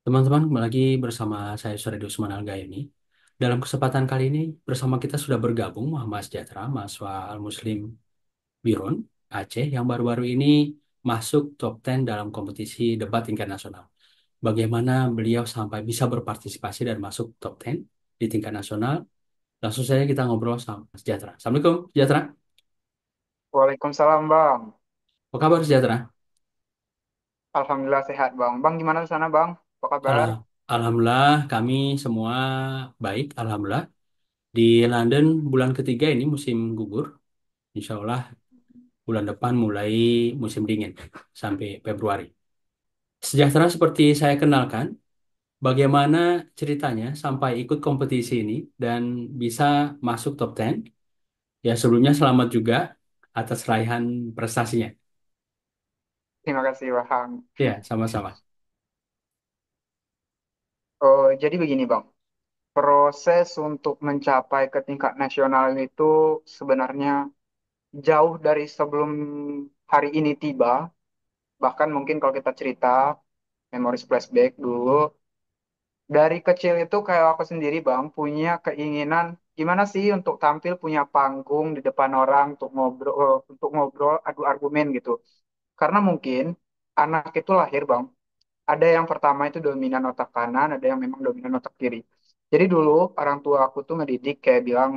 Teman-teman, kembali lagi bersama saya Suredi Usman Algaini. Dalam kesempatan kali ini, bersama kita sudah bergabung Muhammad Sejahtera, mahasiswa Al-Muslim Birun, Aceh, yang baru-baru ini masuk top 10 dalam kompetisi debat tingkat nasional. Bagaimana beliau sampai bisa berpartisipasi dan masuk top 10 di tingkat nasional? Langsung saja kita ngobrol sama Sejahtera. Assalamualaikum, Sejahtera. Waalaikumsalam Bang. Apa kabar, Sejahtera? Alhamdulillah sehat Bang. Bang gimana di sana Bang? Apa kabar? Alhamdulillah, kami semua baik. Alhamdulillah. Di London bulan ketiga ini musim gugur. Insya Allah bulan depan mulai musim dingin sampai Februari. Sejahtera seperti saya kenalkan, bagaimana ceritanya sampai ikut kompetisi ini dan bisa masuk top 10? Ya sebelumnya selamat juga atas raihan prestasinya. Terima kasih Bang. Ya, sama-sama. Oh, jadi begini Bang. Proses untuk mencapai ke tingkat nasional itu sebenarnya jauh dari sebelum hari ini tiba. Bahkan mungkin kalau kita cerita memori flashback dulu, dari kecil itu kayak aku sendiri Bang punya keinginan gimana sih untuk tampil punya panggung di depan orang untuk ngobrol adu argumen gitu. Karena mungkin anak itu lahir, Bang. Ada yang pertama itu dominan otak kanan, ada yang memang dominan otak kiri. Jadi dulu orang tua aku tuh ngedidik kayak bilang,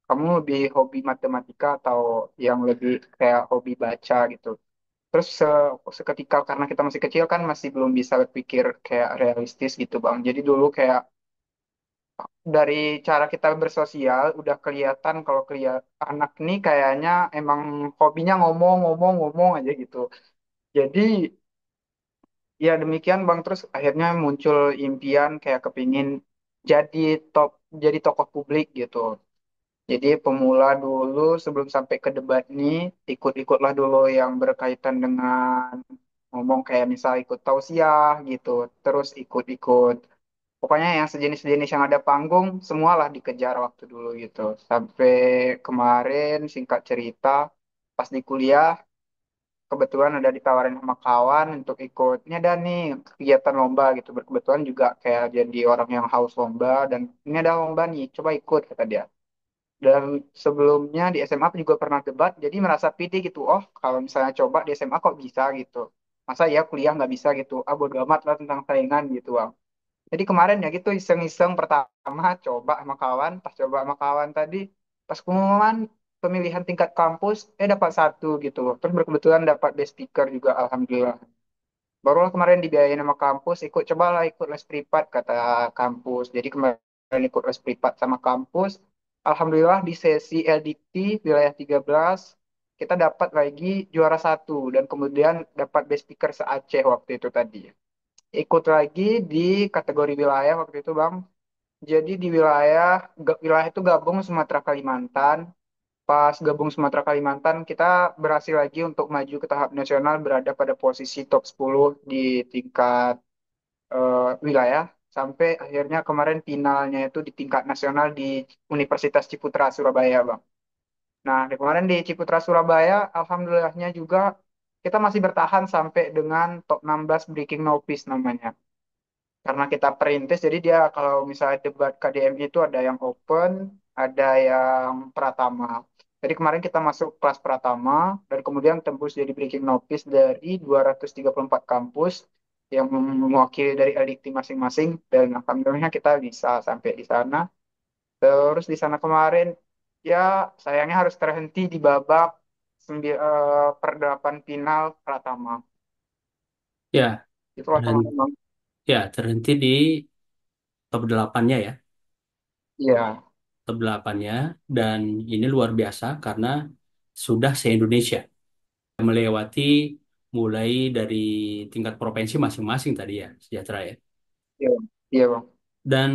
kamu lebih hobi matematika atau yang lebih kayak hobi baca gitu. Terus seketika karena kita masih kecil kan masih belum bisa berpikir kayak realistis gitu, Bang. Jadi dulu kayak dari cara kita bersosial udah kelihatan kalau anak nih kayaknya emang hobinya ngomong-ngomong-ngomong aja gitu. Jadi ya demikian Bang, terus akhirnya muncul impian kayak kepingin jadi top, jadi tokoh publik gitu. Jadi pemula dulu sebelum sampai ke debat nih, ikut-ikutlah dulu yang berkaitan dengan ngomong kayak misal ikut tausiah gitu, terus ikut-ikut. Pokoknya yang sejenis-jenis yang ada panggung, semualah dikejar waktu dulu gitu. Sampai kemarin singkat cerita, pas di kuliah, kebetulan ada ditawarin sama kawan untuk ikutnya dan nih kegiatan lomba gitu berkebetulan juga kayak jadi orang yang haus lomba dan ini ada lomba nih coba ikut kata dia dan sebelumnya di SMA aku juga pernah debat jadi merasa pede gitu oh kalau misalnya coba di SMA kok bisa gitu masa ya kuliah nggak bisa gitu ah bodo amat lah tentang saingan gitu Bang. Jadi kemarin ya gitu iseng-iseng pertama coba sama kawan, pas coba sama kawan tadi, pas pengumuman pemilihan tingkat kampus, dapat satu gitu. Terus berkebetulan dapat best speaker juga, alhamdulillah. Barulah kemarin dibiayain sama kampus, ikut cobalah ikut les privat kata kampus. Jadi kemarin ikut les privat sama kampus. Alhamdulillah di sesi LDT wilayah 13 kita dapat lagi juara satu dan kemudian dapat best speaker se-Aceh waktu itu tadi ikut lagi di kategori wilayah waktu itu Bang. Jadi di wilayah itu gabung Sumatera Kalimantan. Pas gabung Sumatera Kalimantan kita berhasil lagi untuk maju ke tahap nasional berada pada posisi top 10 di tingkat wilayah sampai akhirnya kemarin finalnya itu di tingkat nasional di Universitas Ciputra Surabaya Bang. Nah, di kemarin di Ciputra Surabaya alhamdulillahnya juga kita masih bertahan sampai dengan top 16 Breaking Novice namanya karena kita perintis jadi dia kalau misalnya debat KDMI itu ada yang open ada yang pratama jadi kemarin kita masuk kelas pratama dan kemudian tembus jadi breaking novice dari 234 kampus yang mewakili dari LDT masing-masing dan alhamdulillah kita bisa sampai di sana terus di sana kemarin ya sayangnya harus terhenti di babak perdelapan final pratama Ya, itu dan kemarin. ya terhenti di top 8-nya ya. Iya. Top 8-nya dan ini luar biasa karena sudah se-Indonesia melewati mulai dari tingkat provinsi masing-masing tadi ya, sejahtera ya. Iya, iya bang. Dan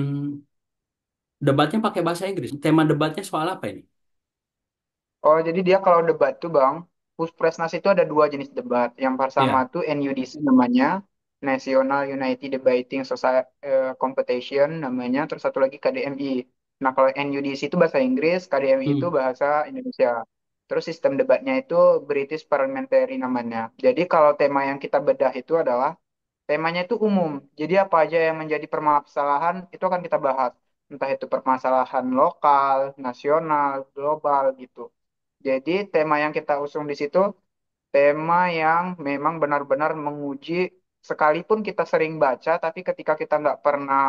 debatnya pakai bahasa Inggris. Tema debatnya soal apa ini? Oh, jadi dia kalau debat tuh Bang, Puspresnas itu ada dua jenis debat. Yang pertama Ya, tuh NUDC namanya, National United Debating Society Competition namanya, terus satu lagi KDMI. Nah, kalau NUDC itu bahasa Inggris, KDMI itu hmm, bahasa Indonesia. Terus sistem debatnya itu British Parliamentary namanya. Jadi kalau tema yang kita bedah itu adalah temanya itu umum. Jadi apa aja yang menjadi permasalahan itu akan kita bahas. Entah itu permasalahan lokal, nasional, global gitu. Jadi tema yang kita usung di situ tema yang memang benar-benar menguji sekalipun kita sering baca, tapi ketika kita nggak pernah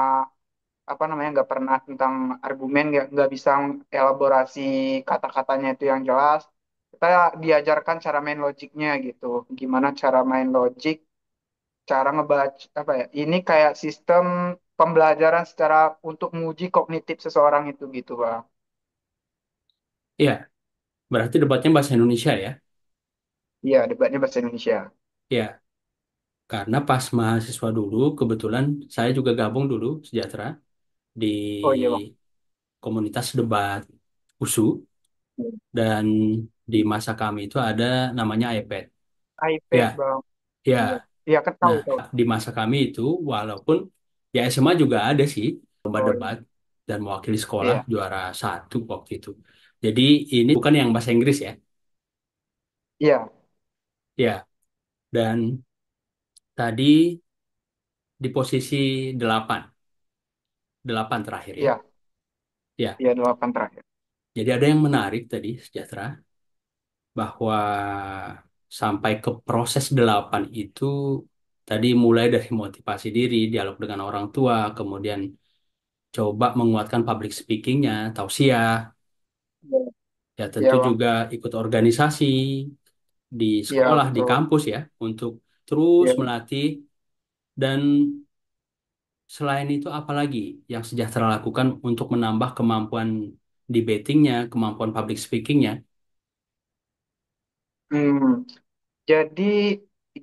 apa namanya nggak pernah tentang argumen nggak bisa elaborasi kata-katanya itu yang jelas, kita diajarkan cara main logiknya gitu. Gimana cara main logik, cara ngebaca apa ya? Ini kayak sistem pembelajaran secara untuk menguji kognitif seseorang itu gitu, Bang. Iya, berarti debatnya bahasa Indonesia ya? Iya, debatnya bahasa Indonesia. Iya, karena pas mahasiswa dulu, kebetulan saya juga gabung dulu sejahtera di Oh iya, Bang. komunitas debat USU dan di masa kami itu ada namanya iPad. Ya, iPad, Bang. ya. Iya, iya kan tahu Nah, tahu. di masa kami itu walaupun ya SMA juga ada sih lomba Oh debat dan mewakili sekolah iya, juara satu waktu itu. Jadi ini bukan yang bahasa Inggris ya. iya, Ya, dan tadi di posisi 8, 8 terakhir ya. iya, Ya, iya 8 terakhir. jadi ada yang menarik tadi sejahtera bahwa sampai ke proses 8 itu tadi mulai dari motivasi diri, dialog dengan orang tua, kemudian coba menguatkan public speakingnya, tausiah, Iya, ya iya, tentu Bang. juga ikut organisasi di Iya, sekolah, di betul. kampus ya, untuk terus Iya. melatih dan selain itu apalagi yang Sejahtera lakukan untuk menambah kemampuan debatingnya, kemampuan public speakingnya. Hmm. Jadi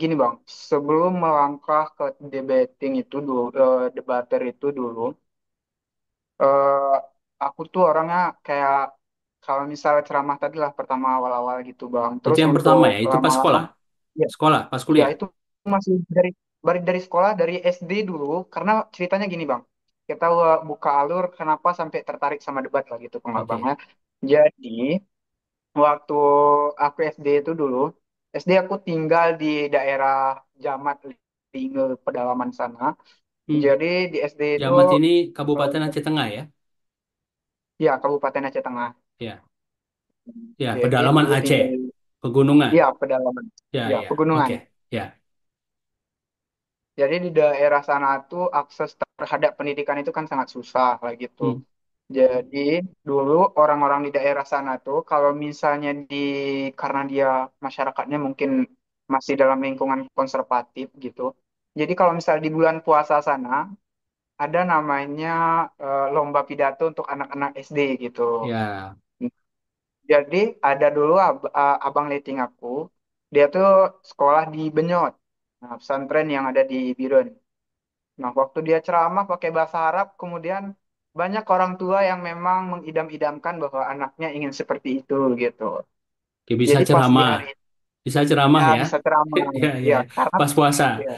gini Bang, sebelum melangkah ke debating itu dulu, debater itu dulu, eh, aku tuh orangnya kayak kalau misalnya ceramah tadi lah pertama awal-awal gitu Bang. Itu Terus yang pertama untuk ya, itu pas lama-lama, sekolah, ya, sekolah, pas ya kuliah. itu masih dari sekolah dari SD dulu, karena ceritanya gini Bang, kita buka alur kenapa sampai tertarik sama debat lah gitu Oke. Bang ya. Jadi waktu aku SD itu dulu, SD aku tinggal di daerah Jamat, Linge, pedalaman sana. Hmm. Jadi di SD itu, Jamat ini Kabupaten eh, Aceh Tengah ya? ya Kabupaten Aceh Tengah. Ya, ya, Jadi pedalaman dulu Aceh, tinggal, pegunungan. ya pedalaman, Ya, ya ya, pegunungan. oke, ya. Jadi di daerah sana tuh akses terhadap pendidikan itu kan sangat susah lah gitu. Hmm. Jadi dulu orang-orang di daerah sana tuh kalau misalnya karena dia masyarakatnya mungkin masih dalam lingkungan konservatif gitu. Jadi kalau misalnya di bulan puasa sana ada namanya lomba pidato untuk anak-anak SD gitu. Ya, Jadi ada dulu abang leting aku, dia tuh sekolah di Benyot, nah, pesantren yang ada di Biren. Nah, waktu dia ceramah pakai bahasa Arab, kemudian banyak orang tua yang memang mengidam-idamkan bahwa anaknya ingin seperti itu gitu. oke, bisa Jadi pas di ceramah, hari bisa ya ceramah ya. bisa ceramah, Ya, ya, ya ya. karena Pas puasa. ya,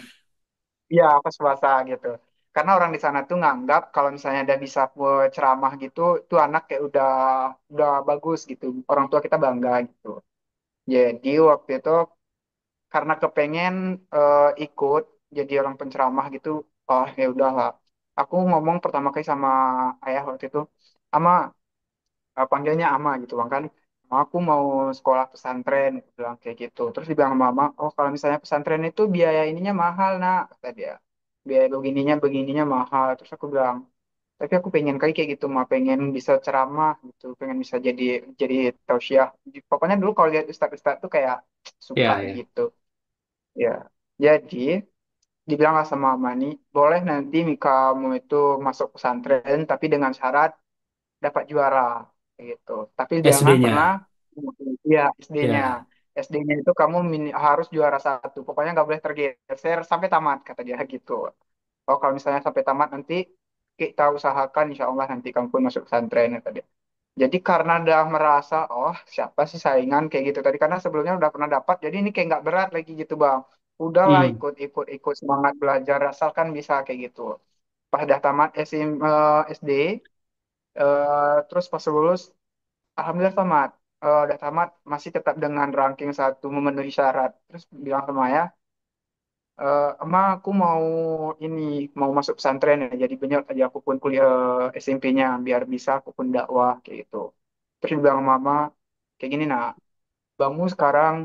ya pas puasa gitu. Karena orang di sana tuh nganggap kalau misalnya dia bisa ceramah gitu, itu anak kayak udah bagus gitu. Orang tua kita bangga gitu. Jadi waktu itu karena kepengen ikut jadi orang penceramah gitu, oh ya udahlah. Aku ngomong pertama kali sama ayah waktu itu, Ama, panggilnya Ama gitu bang kan. Aku mau sekolah pesantren, aku bilang kayak gitu. Terus dibilang sama Mama, oh kalau misalnya pesantren itu biaya ininya mahal nak, kata dia. Biaya begininya mahal. Terus aku bilang, tapi aku pengen kali kayak gitu, mah pengen bisa ceramah gitu, pengen bisa jadi tausiah. Pokoknya dulu kalau lihat ustadz-ustadz tuh kayak suka Ya, ya. gitu. Ya, jadi dibilanglah sama Mani, boleh nanti kamu itu masuk pesantren, tapi dengan syarat dapat juara, gitu. Tapi jangan pernah, SD-nya. ya SD-nya, Ya. SD-nya itu kamu harus juara satu, pokoknya nggak boleh tergeser sampai tamat, kata dia gitu. Oh kalau misalnya sampai tamat nanti kita usahakan, insya Allah nanti kamu pun masuk pesantren, kata dia. Jadi karena udah merasa, oh siapa sih saingan kayak gitu tadi, karena sebelumnya udah pernah dapat, jadi ini kayak nggak berat lagi gitu bang. Udahlah Hmm. ikut semangat belajar asalkan bisa kayak gitu. Pas udah tamat SD, terus pas lulus, alhamdulillah tamat. Udah tamat masih tetap dengan ranking satu memenuhi syarat. Terus bilang sama ya, Emang aku mau ini mau masuk pesantren ya, jadi banyak aja aku pun kuliah SMP-nya biar bisa aku pun dakwah kayak gitu. Terus dia bilang sama mama kayak gini nak, bangmu sekarang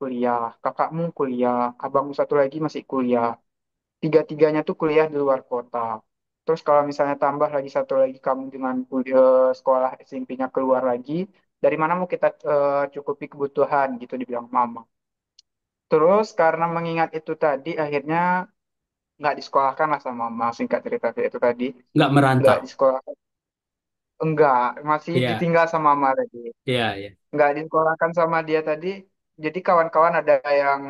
kuliah, kakakmu kuliah, abangmu satu lagi masih kuliah, tiga-tiganya tuh kuliah di luar kota. Terus kalau misalnya tambah lagi satu lagi kamu dengan kuliah sekolah SMP-nya keluar lagi, dari mana mau kita cukupi kebutuhan gitu dibilang mama. Terus karena mengingat itu tadi, akhirnya nggak disekolahkan lah sama mama, singkat cerita kayak itu tadi. Nggak Nggak merantau. disekolahkan, enggak, masih Iya, ditinggal sama mama tadi. iya, iya. Nggak disekolahkan sama dia tadi. Jadi kawan-kawan ada yang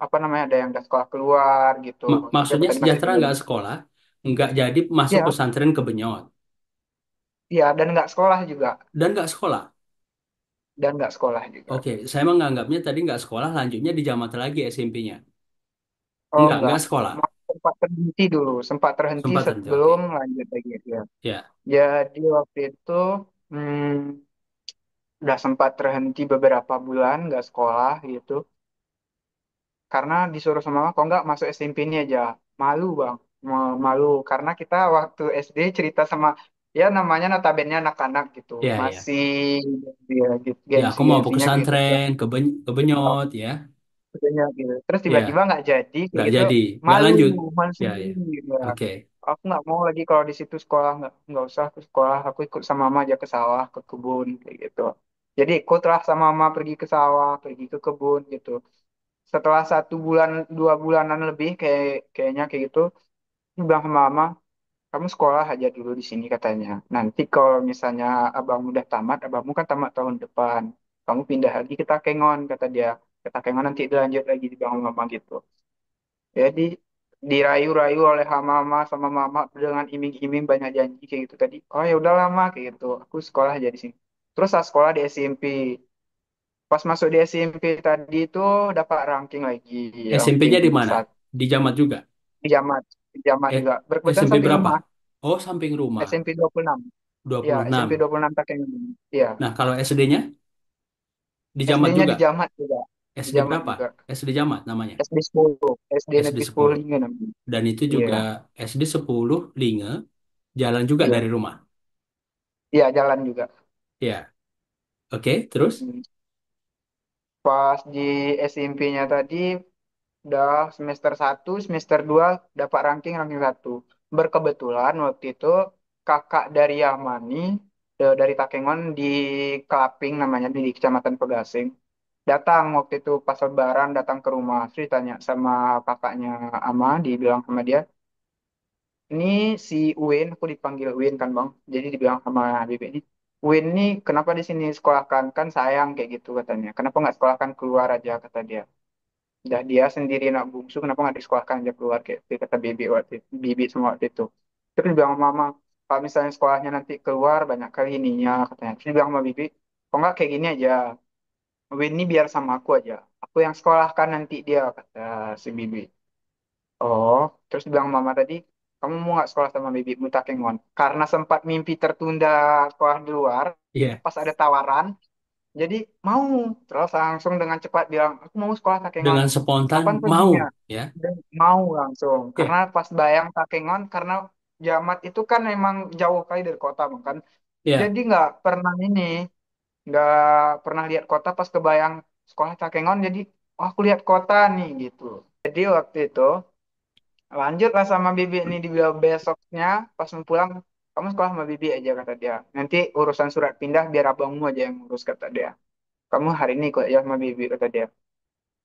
apa namanya, ada yang udah sekolah keluar gitu. Tapi aku Maksudnya tadi masih sejahtera tinggal di nggak situ. sekolah, nggak jadi masuk Iya, pesantren ke Benyot, iya, dan nggak sekolah juga, dan nggak sekolah. dan nggak sekolah juga. Oke, saya menganggapnya tadi nggak sekolah, lanjutnya di Jamat lagi SMP-nya. Oh Nggak enggak, sekolah. sempat terhenti dulu, sempat terhenti Sempat terjadi. Oke. sebelum lanjut lagi ya. Ya, Jadi waktu itu hmm, udah sempat terhenti beberapa bulan nggak sekolah gitu. Karena disuruh sama mama kok nggak masuk SMP ini aja. Malu bang, malu karena kita waktu SD cerita sama ya namanya notabene anak-anak gitu, ya, ya. masih ya gitu Ya, aku mau ke gengsi-gengsinya gitu ya. pesantren, ke Benyot, ya. Maksudnya gitu. Terus tiba-tiba Ya, nggak jadi kayak nggak gitu, jadi. Nggak malu, lanjut. malu Ya, ya. sendiri ya. Oke. Aku nggak mau lagi kalau di situ sekolah, nggak usah aku sekolah, aku ikut sama mama aja ke sawah ke kebun kayak gitu. Jadi ikutlah sama mama pergi ke sawah, pergi ke kebun gitu. Setelah 1 bulan 2 bulanan lebih kayaknya kayak gitu, dia bilang sama mama, kamu sekolah aja dulu di sini katanya. Nanti kalau misalnya abang udah tamat, abangmu kan tamat tahun depan, kamu pindah lagi ke Takengon kata dia. Ke Takengon nanti dilanjut lagi di bang mama gitu. Jadi dirayu-rayu oleh mama sama mama dengan iming-iming banyak janji kayak gitu tadi. Oh ya udah lama kayak gitu. Aku sekolah aja di sini. Terus saya sekolah di SMP. Pas masuk di SMP tadi itu dapat ranking lagi, ranking SMP-nya di mana? satu Di Jamat juga. di Jamat, di Jamat Eh, juga. Berkebetulan SMP samping berapa? rumah, Oh, samping rumah. SMP 26. Ya, SMP 26. 26 Takengon. Ya, Nah, kalau SD-nya di Jamat SD-nya juga. di Jamat juga. Di SD Jamat berapa? juga. SD Jamat namanya. SD 10, SD SD Negeri 10 10. Lingga namanya. Dan itu Iya, juga SD 10 Linge, jalan juga dari iya. rumah. Iya, jalan juga. Ya, oke, terus? Mm. Pas di SMP-nya tadi udah semester 1 semester 2 dapat ranking ranking 1. Berkebetulan waktu itu kakak dari Yamani dari Takengon di Kelaping namanya di Kecamatan Pegasing. Datang waktu itu pas Lebaran datang ke rumah. Terus ditanya sama kakaknya Ama, dibilang sama dia, ini si Uin, aku dipanggil Uin kan bang. Jadi dibilang sama Bibi ini, Uin ini kenapa di sini sekolahkan? Kan sayang kayak gitu katanya. Kenapa nggak sekolahkan keluar aja kata dia. Dah dia sendiri anak bungsu, kenapa nggak disekolahkan aja keluar kayak gitu, kata Bibi waktu itu, Bibi semua waktu itu. Terus dia bilang sama Mama, kalau misalnya sekolahnya nanti keluar banyak kali ininya katanya. Terus dia bilang sama Bibi, kok nggak kayak gini aja, Win ini biar sama aku aja. Aku yang sekolahkan nanti dia kata si Bibi. Oh, terus dia bilang Mama tadi, kamu mau nggak sekolah sama Bibi Mutakengon? Karena sempat mimpi tertunda sekolah di luar, Iya, pas ada tawaran, jadi mau terus langsung dengan cepat bilang aku mau sekolah Takengon. dengan spontan Kapan mau, perginya? ya. Dan mau langsung. Karena Iya, pas bayang Takengon karena Jamat itu kan memang jauh kali dari kota Bang, kan. iya, Jadi nggak pernah ini, nggak pernah lihat kota pas kebayang sekolah Takengon. Jadi oh, aku lihat kota nih gitu. Jadi waktu itu lanjutlah sama Bibi ini di besoknya pas mau pulang kamu sekolah sama Bibi aja kata dia. Nanti urusan surat pindah biar abangmu aja yang ngurus kata dia. Kamu hari ini ikut ya sama Bibi kata dia.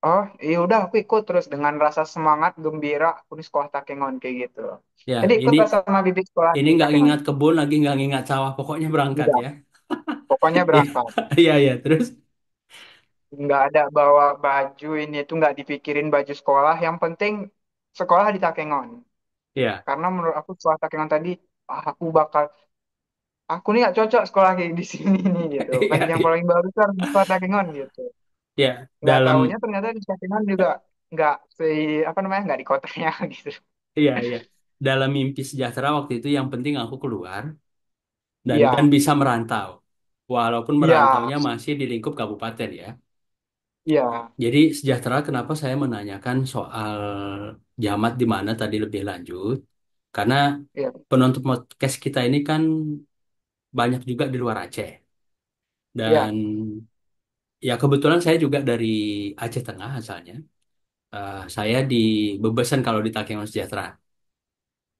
Oh, iya udah aku ikut terus dengan rasa semangat gembira aku di sekolah Takengon kayak gitu. ya. Jadi Ini ikutlah sama Bibi sekolah ini di nggak Takengon. ngingat kebun lagi, nggak ngingat sawah, pokoknya berangkat Enggak, ya. pokoknya Iya, berangkat. iya, iya. Terus, Nggak ada bawa baju ini tuh nggak dipikirin baju sekolah. Yang penting sekolah di Takengon. iya, Karena menurut aku sekolah Takengon tadi, ah, aku nih gak cocok sekolah kayak di sini nih gitu. Kan iya, yang iya. paling bagus kan di sekolah Takengon gitu. Ya, Nggak tahunya dalam, ternyata di Takengon juga nggak apa namanya nggak di kotanya gitu. iya, iya. Dalam mimpi sejahtera waktu itu yang penting aku keluar dan Iya, bisa merantau. Walaupun iya. merantaunya masih di lingkup kabupaten ya. Iya, Jadi sejahtera kenapa saya menanyakan soal jamat di mana tadi lebih lanjut? Karena iya, penonton podcast kita ini kan banyak juga di luar Aceh. iya. Dan ya kebetulan saya juga dari Aceh Tengah asalnya. Saya di Bebesan kalau di Takengon Sejahtera.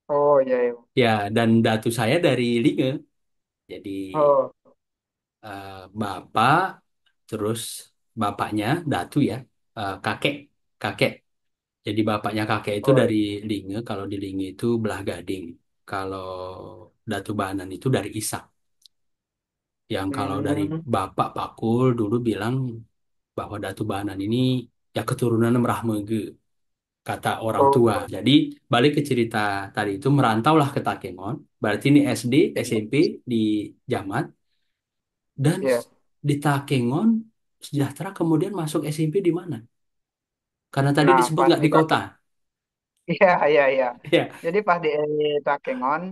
Oh iya, iya. Ya, dan datu saya dari Linge. Jadi Oh, bapak, terus bapaknya datu ya, kakek, kakek. Jadi bapaknya kakek itu oh. dari Linge. Kalau di Linge itu belah Gading. Kalau Datu Banan itu dari Isak. Yang kalau dari Hmm, bapak Pakul dulu bilang bahwa Datu Banan ini ya keturunan Merahmege, kata orang tua. oh, Jadi balik ke cerita tadi itu merantaulah ke Takengon. Berarti ini SD, iya, SMP di Jamat dan iya. di Takengon Sejahtera kemudian masuk SMP di mana? Karena tadi Nah, disebut pas nggak di di kota. iya, iya, iya. Ya, Jadi pas di Takengon,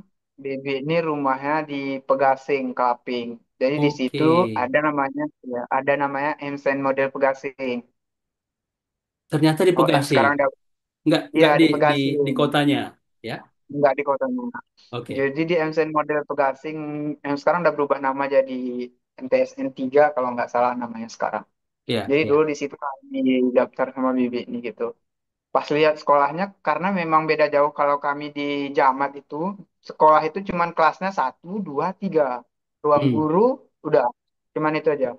Bibi ini rumahnya di Pegasing, Kelaping. Jadi di oke. situ ada namanya, ya, ada namanya Emsen model Pegasing. Ternyata di Oh, Pegasing. sekarang udah, Nggak iya di di di Pegasing, di kotanya, ya. nggak di kotanya. Oke. Jadi di Emsen model Pegasing yang sekarang udah berubah nama jadi MTSN 3 kalau nggak salah namanya sekarang. Iya, Jadi dulu iya. di situ kami daftar sama Bibi ini gitu. Pas lihat sekolahnya, karena memang beda jauh kalau kami di Jamat itu, sekolah itu cuman kelasnya satu, dua, tiga. Ruang Hmm. guru, udah. Cuman itu aja.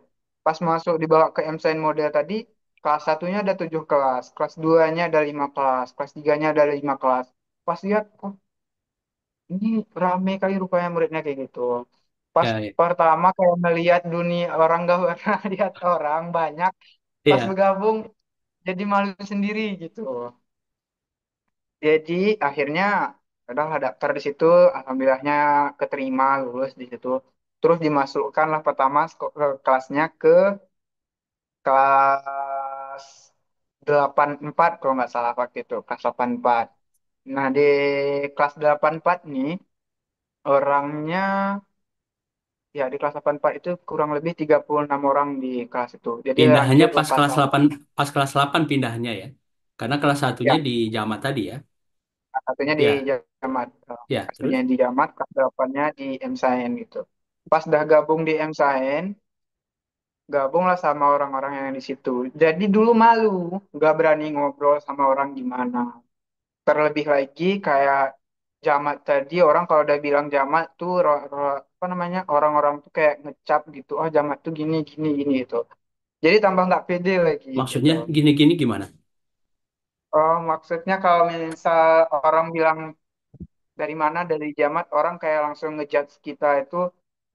Pas masuk dibawa ke MSN model tadi, kelas satunya ada 7 kelas, kelas duanya ada 5 kelas, kelas tiganya ada 5 kelas. Pas lihat, oh ini rame kali rupanya muridnya kayak gitu. Pas Ya, ya. pertama kayak melihat dunia orang gak pernah lihat orang banyak, pas Iya. bergabung jadi malu sendiri gitu. Jadi akhirnya udahlah daftar di situ, alhamdulillahnya keterima lulus di situ. Terus dimasukkanlah pertama ke kelasnya ke kelas 84 kalau nggak salah waktu itu, kelas 84. Nah, di kelas 84 nih orangnya ya di kelas 84 itu kurang lebih 36 orang di kelas itu. Jadi Pindahannya lanjut lah pas kelas kelas 8. 8, pas kelas 8 pindahnya ya. Karena kelas satunya Ya, di Jamat tadi ya. satunya di Ya, Jamat, ya, satunya terus di Jamat, kelas 8-nya di MSAIN gitu. Pas dah gabung di MSAIN, gabunglah sama orang-orang yang di situ. Jadi dulu malu, nggak berani ngobrol sama orang gimana. Terlebih lagi kayak Jamat tadi, orang kalau udah bilang Jamat tuh apa namanya, orang-orang tuh kayak ngecap gitu. Oh Jamat tuh gini gini gini gitu. Jadi tambah nggak pede lagi gitu. maksudnya gini-gini gimana? Oh maksudnya kalau misal orang bilang dari mana dari Jamat, orang kayak langsung ngejudge kita itu,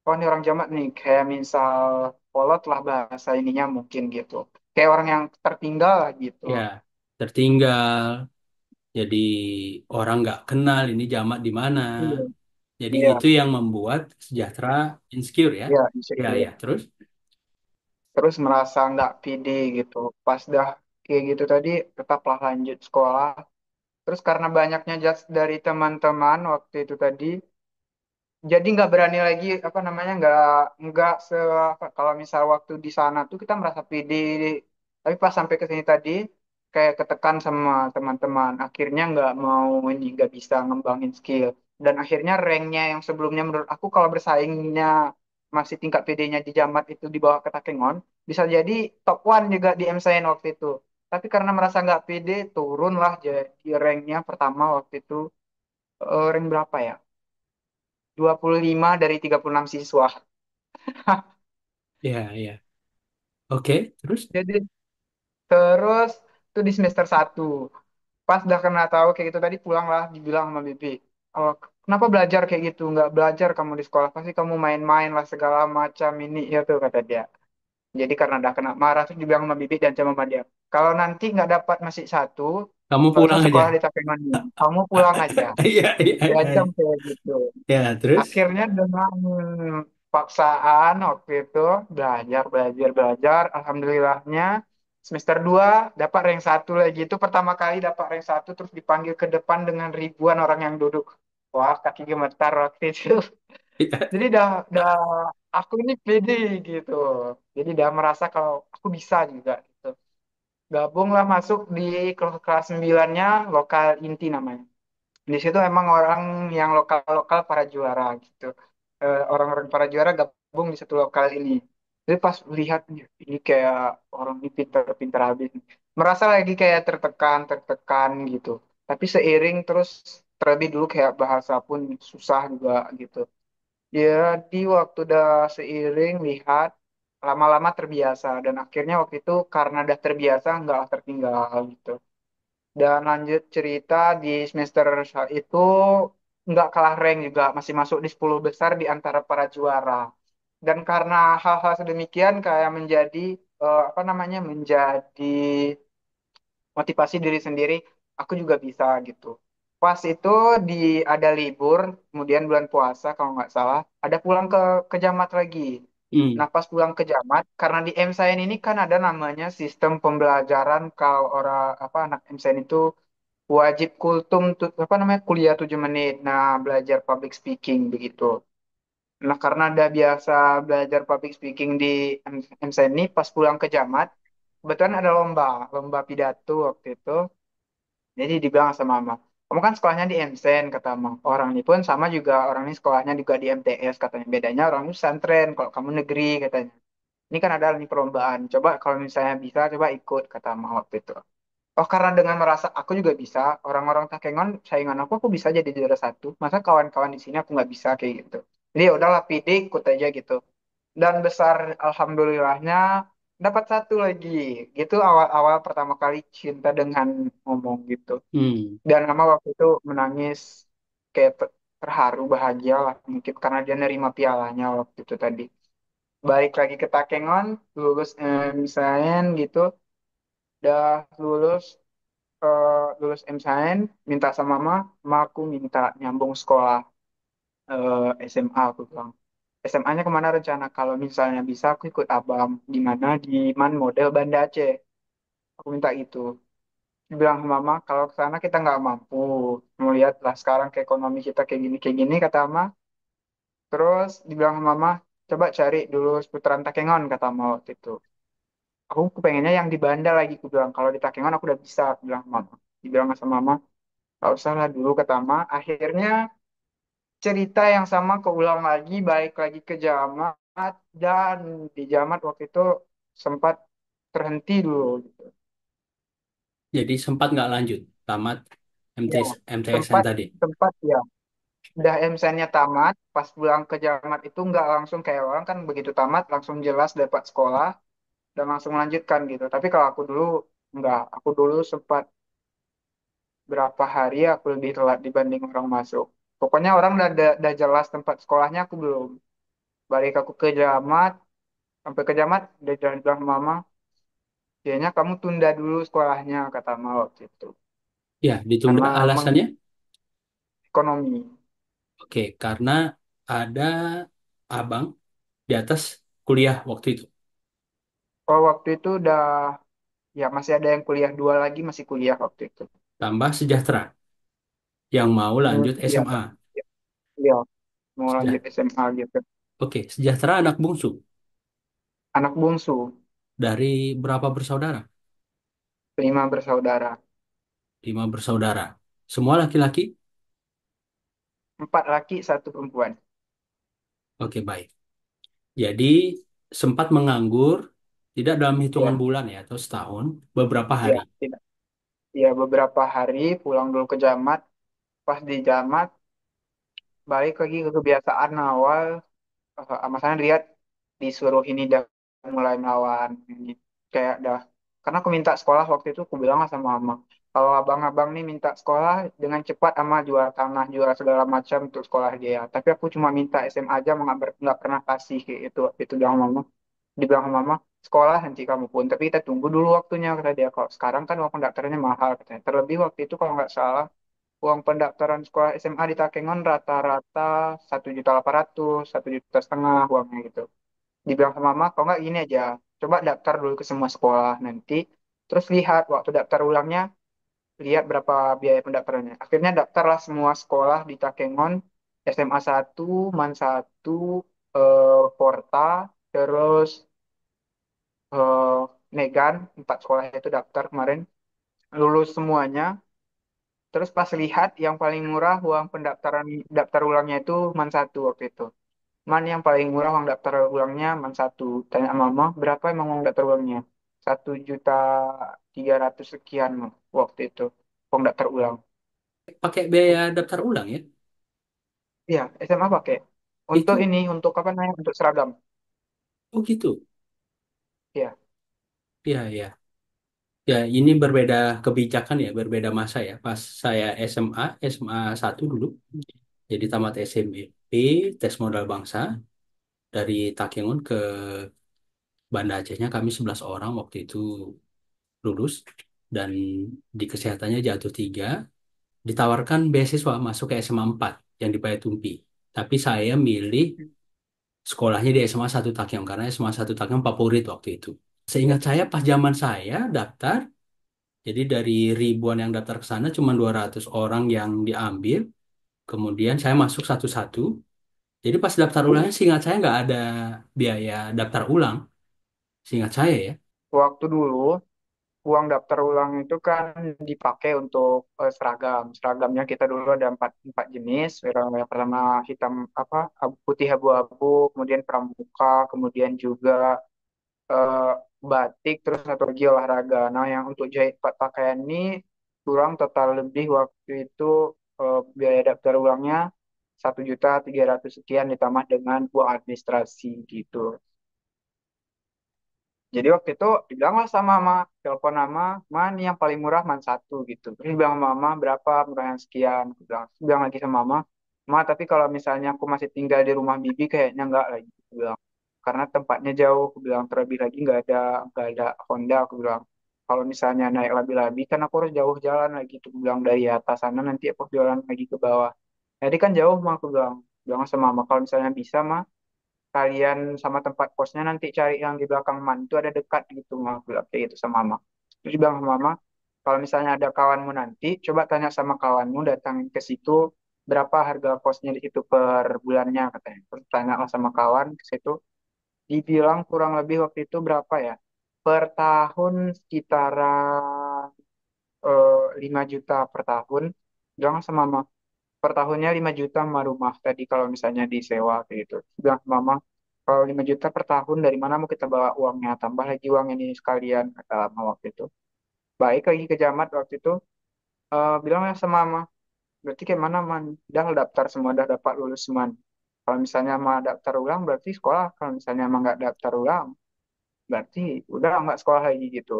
oh ini orang Jamat nih, kayak misal kolot lah bahasa ininya mungkin gitu, kayak orang yang tertinggal lah gitu. Ya, tertinggal. Jadi orang nggak kenal ini Jamat di mana. Iya, Jadi iya, itu yang membuat Sejahtera insecure ya. iya, Ya, insecure. ya, terus Terus merasa nggak pede gitu. Pas dah kayak gitu tadi, tetaplah lanjut sekolah. Terus karena banyaknya judge dari teman-teman waktu itu tadi, jadi nggak berani lagi apa namanya nggak se kalau misal waktu di sana tuh kita merasa pede, tapi pas sampai ke sini tadi kayak ketekan sama teman-teman, akhirnya nggak mau ini nggak bisa ngembangin skill, dan akhirnya ranknya yang sebelumnya menurut aku kalau bersaingnya masih tingkat PD-nya di Jamat itu di bawah ke Takengon, bisa jadi top one juga di MSN waktu itu, tapi karena merasa nggak pede turunlah jadi ranknya pertama waktu itu, rank berapa ya, 25 dari 36 siswa. ya, ya. Oke, terus Jadi terus itu di semester 1. Pas udah kena tahu kayak gitu tadi pulanglah dibilang sama Bibi. Oh, kenapa belajar kayak gitu? Nggak belajar kamu di sekolah. Pasti kamu main-main lah segala macam ini ya tuh kata dia. Jadi karena udah kena marah terus dibilang sama Bibi dan sama dia. Kalau nanti nggak dapat masih satu, kamu nggak usah pulang aja. sekolah di Takengon ini. Kamu pulang aja. Iya, iya, iya. Diancam kayak gitu. Ya, terus Akhirnya dengan paksaan waktu itu belajar, belajar, belajar. Alhamdulillahnya semester 2 dapat rank 1 lagi. Itu pertama kali dapat rank 1 terus dipanggil ke depan dengan ribuan orang yang duduk. Wah, kaki gemetar waktu itu. Jadi dah aku ini pede gitu. Jadi udah merasa kalau aku bisa juga gitu. gabung lah masuk di kelas 9-nya lokal inti namanya. Di situ emang orang yang lokal-lokal para juara gitu. Orang-orang para juara gabung di satu lokal ini. Jadi pas lihat ini kayak orang ini pinter-pinter habis. Merasa lagi kayak tertekan gitu. Tapi seiring terus terlebih dulu kayak bahasa pun susah juga gitu. Jadi waktu udah seiring lihat lama-lama terbiasa dan akhirnya waktu itu karena udah terbiasa nggak tertinggal gitu. Dan lanjut cerita di semester itu nggak kalah rank juga, masih masuk di 10 besar di antara para juara. Dan karena hal-hal sedemikian kayak menjadi apa namanya menjadi motivasi diri sendiri, aku juga bisa gitu. Pas itu di ada libur, kemudian bulan puasa kalau nggak salah, ada pulang ke Jamat lagi. Hmm. Nah, pas pulang ke Jamat, karena di MSAIN ini kan ada namanya sistem pembelajaran kalau orang apa anak MSAIN itu wajib kultum apa namanya kuliah 7 menit. Nah, belajar public speaking begitu. Nah, karena ada biasa belajar public speaking di MSAIN ini, pas pulang ke Jamat, kebetulan ada lomba pidato waktu itu. Jadi dibilang sama mama, kamu kan sekolahnya di MSen, kata mama. Orang ini pun sama juga, orang ini sekolahnya juga di MTS katanya. Bedanya orang ini pesantren, kalau kamu negeri katanya. Ini kan ada nih perlombaan. Coba kalau misalnya bisa, coba ikut kata mama waktu itu. Oh karena dengan merasa aku juga bisa, orang-orang Takengon saingan aku bisa jadi juara satu. Masa kawan-kawan di sini aku nggak bisa kayak gitu. Jadi ya udahlah pede ikut aja gitu. Dan besar alhamdulillahnya dapat satu lagi. Gitu awal-awal pertama kali cinta dengan ngomong gitu. Hmm. Dan mama waktu itu menangis kayak terharu bahagia lah mungkin karena dia nerima pialanya waktu itu tadi. Balik lagi ke Takengon, lulus MSN gitu, udah lulus lulus MSN, minta sama mama, mama aku minta nyambung sekolah SMA aku bilang. SMA-nya kemana rencana? Kalau misalnya bisa aku ikut abang di mana di Man Model Banda Aceh. Aku minta gitu. Bilang ke mama kalau ke sana kita nggak mampu melihat lah sekarang ke ekonomi kita kayak gini kata mama. Terus dibilang ke mama coba cari dulu seputaran Takengon kata mama waktu itu. Aku pengennya yang di Banda lagi aku bilang kalau di Takengon aku udah bisa aku bilang ke mama. Dibilang sama mama gak usah lah dulu kata mama. Akhirnya cerita yang sama keulang lagi balik lagi ke Jamat dan di Jamat waktu itu sempat terhenti dulu gitu. Jadi sempat nggak lanjut tamat Ya, MTSN sempat tadi. sempat ya. Udah MSN-nya tamat, pas pulang ke Jamat itu nggak langsung kayak orang kan begitu tamat langsung jelas dapat sekolah dan langsung melanjutkan gitu. Tapi kalau aku dulu nggak, aku dulu sempat berapa hari aku lebih telat dibanding orang masuk. Pokoknya orang udah jelas tempat sekolahnya aku belum. Balik aku ke Jamat, sampai ke Jamat udah jalan bilang ke mama, kayaknya kamu tunda dulu sekolahnya kata mama waktu itu. Ya, ditunda Karena memang alasannya. ekonomi. Oke, karena ada abang di atas kuliah waktu itu. Oh waktu itu udah ya masih ada yang kuliah dua lagi masih kuliah waktu itu. Tambah sejahtera yang mau lanjut Iya, SMA. iya. Mau lanjut Sejah- SMA gitu. Oke, sejahtera anak bungsu Anak bungsu, dari berapa bersaudara? 5 bersaudara. 5 bersaudara. Semua laki-laki? 4 laki, 1 perempuan. Oke, baik. Jadi sempat menganggur, tidak dalam hitungan Ya, bulan ya, atau setahun, beberapa ya, hari. tidak. Ya, beberapa hari pulang dulu ke Jamat. Pas di Jamat, balik lagi ke kebiasaan awal. Masalahnya lihat disuruh ini dah mulai melawan. Ini. Kayak dah. Karena aku minta sekolah waktu itu, aku bilang sama mama. Kalau abang-abang nih minta sekolah dengan cepat sama jual tanah, jual segala macam untuk sekolah dia. Tapi aku cuma minta SMA aja, nggak pernah kasih kayak itu. Itu bilang mama. Dibilang sama mama, sekolah nanti kamu pun. Tapi kita tunggu dulu waktunya, kata dia. Kalau sekarang kan uang pendaftarannya mahal, katanya. Terlebih waktu itu kalau nggak salah, uang pendaftaran sekolah SMA di Takengon rata-rata 1,8 juta, 1,5 juta uangnya gitu. Dibilang sama mama, kalau nggak gini aja, coba daftar dulu ke semua sekolah nanti. Terus lihat waktu daftar ulangnya, lihat berapa biaya pendaftarannya. Akhirnya daftarlah semua sekolah di Takengon, SMA 1, MAN 1, Porta, terus Megan, 4 sekolah itu daftar kemarin, lulus semuanya. Terus pas lihat yang paling murah uang pendaftaran daftar ulangnya itu man satu waktu itu. Man yang paling murah uang daftar ulangnya man satu. Tanya mama berapa emang uang daftar ulangnya? 1.300.000 sekian Mam, waktu itu uang daftar ulang. Pakai biaya daftar ulang ya? Iya, SMA pakai. Untuk Itu, ini, untuk apa namanya? Untuk seragam. oh gitu. Iya. Ya, ya. Ya, ini berbeda kebijakan ya, berbeda masa ya. Pas saya SMA 1 dulu, jadi tamat SMP, tes modal bangsa, dari Takengon ke Banda Acehnya kami 11 orang waktu itu lulus, dan di kesehatannya jatuh 3, ditawarkan beasiswa masuk ke SMA 4 yang di Payatumpi. Tapi saya milih sekolahnya di SMA 1 Takengon, karena SMA 1 Takengon favorit waktu itu. Seingat saya pas zaman saya daftar, jadi dari ribuan yang daftar ke sana cuma 200 orang yang diambil. Kemudian saya masuk satu-satu. Jadi pas daftar ulangnya seingat saya nggak ada biaya daftar ulang. Seingat saya ya. Waktu dulu uang daftar ulang itu kan dipakai untuk seragam. Seragamnya kita dulu ada empat jenis. Yang pertama hitam apa putih abu-abu, kemudian pramuka, kemudian juga eh, batik, terus satu lagi olahraga. Nah, yang untuk jahit pakaian ini kurang total lebih waktu itu biaya daftar ulangnya 1.300.000 sekian ditambah dengan uang administrasi gitu. Jadi waktu itu dibilanglah sama mama, telepon mama, mana yang paling murah man satu gitu. Terus bilang sama mama berapa murah yang sekian. Bilang lagi sama mama, ma tapi kalau misalnya aku masih tinggal di rumah bibi kayaknya enggak lagi. Aku bilang karena tempatnya jauh. Aku bilang terlebih lagi nggak ada Honda. Aku bilang kalau misalnya naik labi-labi kan aku harus jauh jalan lagi. Tuh aku bilang dari atas sana nanti aku jalan lagi ke bawah. Jadi kan jauh mah aku bilang sama mama kalau misalnya bisa mah kalian sama tempat kosnya nanti cari yang di belakang man itu ada dekat gitu mah aku bilang kayak gitu sama mama terus bilang sama mama kalau misalnya ada kawanmu nanti coba tanya sama kawanmu datang ke situ berapa harga kosnya di situ per bulannya katanya terus tanya lah sama kawan ke situ dibilang kurang lebih waktu itu berapa ya per tahun sekitaran 5 juta per tahun bilang sama mama per tahunnya 5 juta sama rumah tadi kalau misalnya disewa kayak gitu. Bilang ke mama, kalau 5 juta per tahun dari mana mau kita bawa uangnya? Tambah lagi uang ini sekalian kata mama waktu itu. Baik lagi ke Jamat waktu itu bilangnya sama mama, berarti kayak mana man? Udah daftar semua, udah dapat lulus semua. Kalau misalnya mau daftar ulang berarti sekolah. Kalau misalnya emang nggak daftar ulang berarti udah nggak sekolah lagi gitu.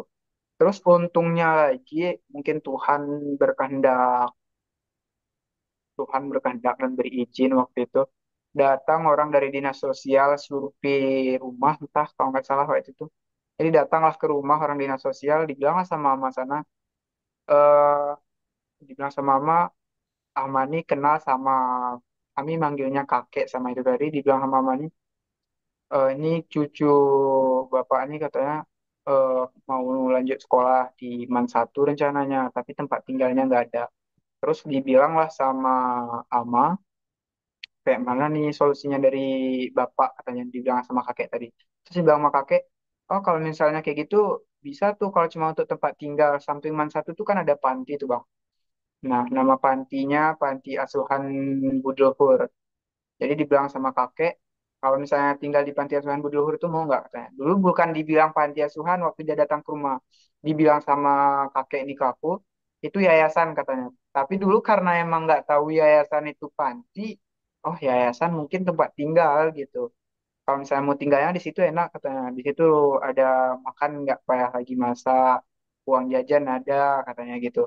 Terus untungnya lagi mungkin Tuhan berkehendak dan berizin waktu itu datang orang dari dinas sosial survei rumah entah kalau nggak salah waktu itu jadi datanglah ke rumah orang dinas sosial dibilanglah sama mama sana eh dibilang sama mama Ahmani kenal sama kami manggilnya kakek sama itu tadi dibilang sama mama nih ini cucu bapak ini katanya eh, mau lanjut sekolah di Man satu rencananya tapi tempat tinggalnya nggak ada terus dibilanglah sama Ama kayak mana nih solusinya dari bapak katanya dibilang sama kakek tadi terus dia bilang sama kakek oh kalau misalnya kayak gitu bisa tuh kalau cuma untuk tempat tinggal samping man satu tuh kan ada panti tuh bang nah nama pantinya panti asuhan Budohur jadi dibilang sama kakek kalau misalnya tinggal di panti asuhan Budohur itu mau nggak katanya dulu bukan dibilang panti asuhan waktu dia datang ke rumah dibilang sama kakek ini ke aku itu yayasan katanya tapi dulu karena emang nggak tahu yayasan itu panti oh yayasan mungkin tempat tinggal gitu kalau misalnya mau tinggalnya di situ enak katanya di situ ada makan nggak payah lagi masak uang jajan ada katanya gitu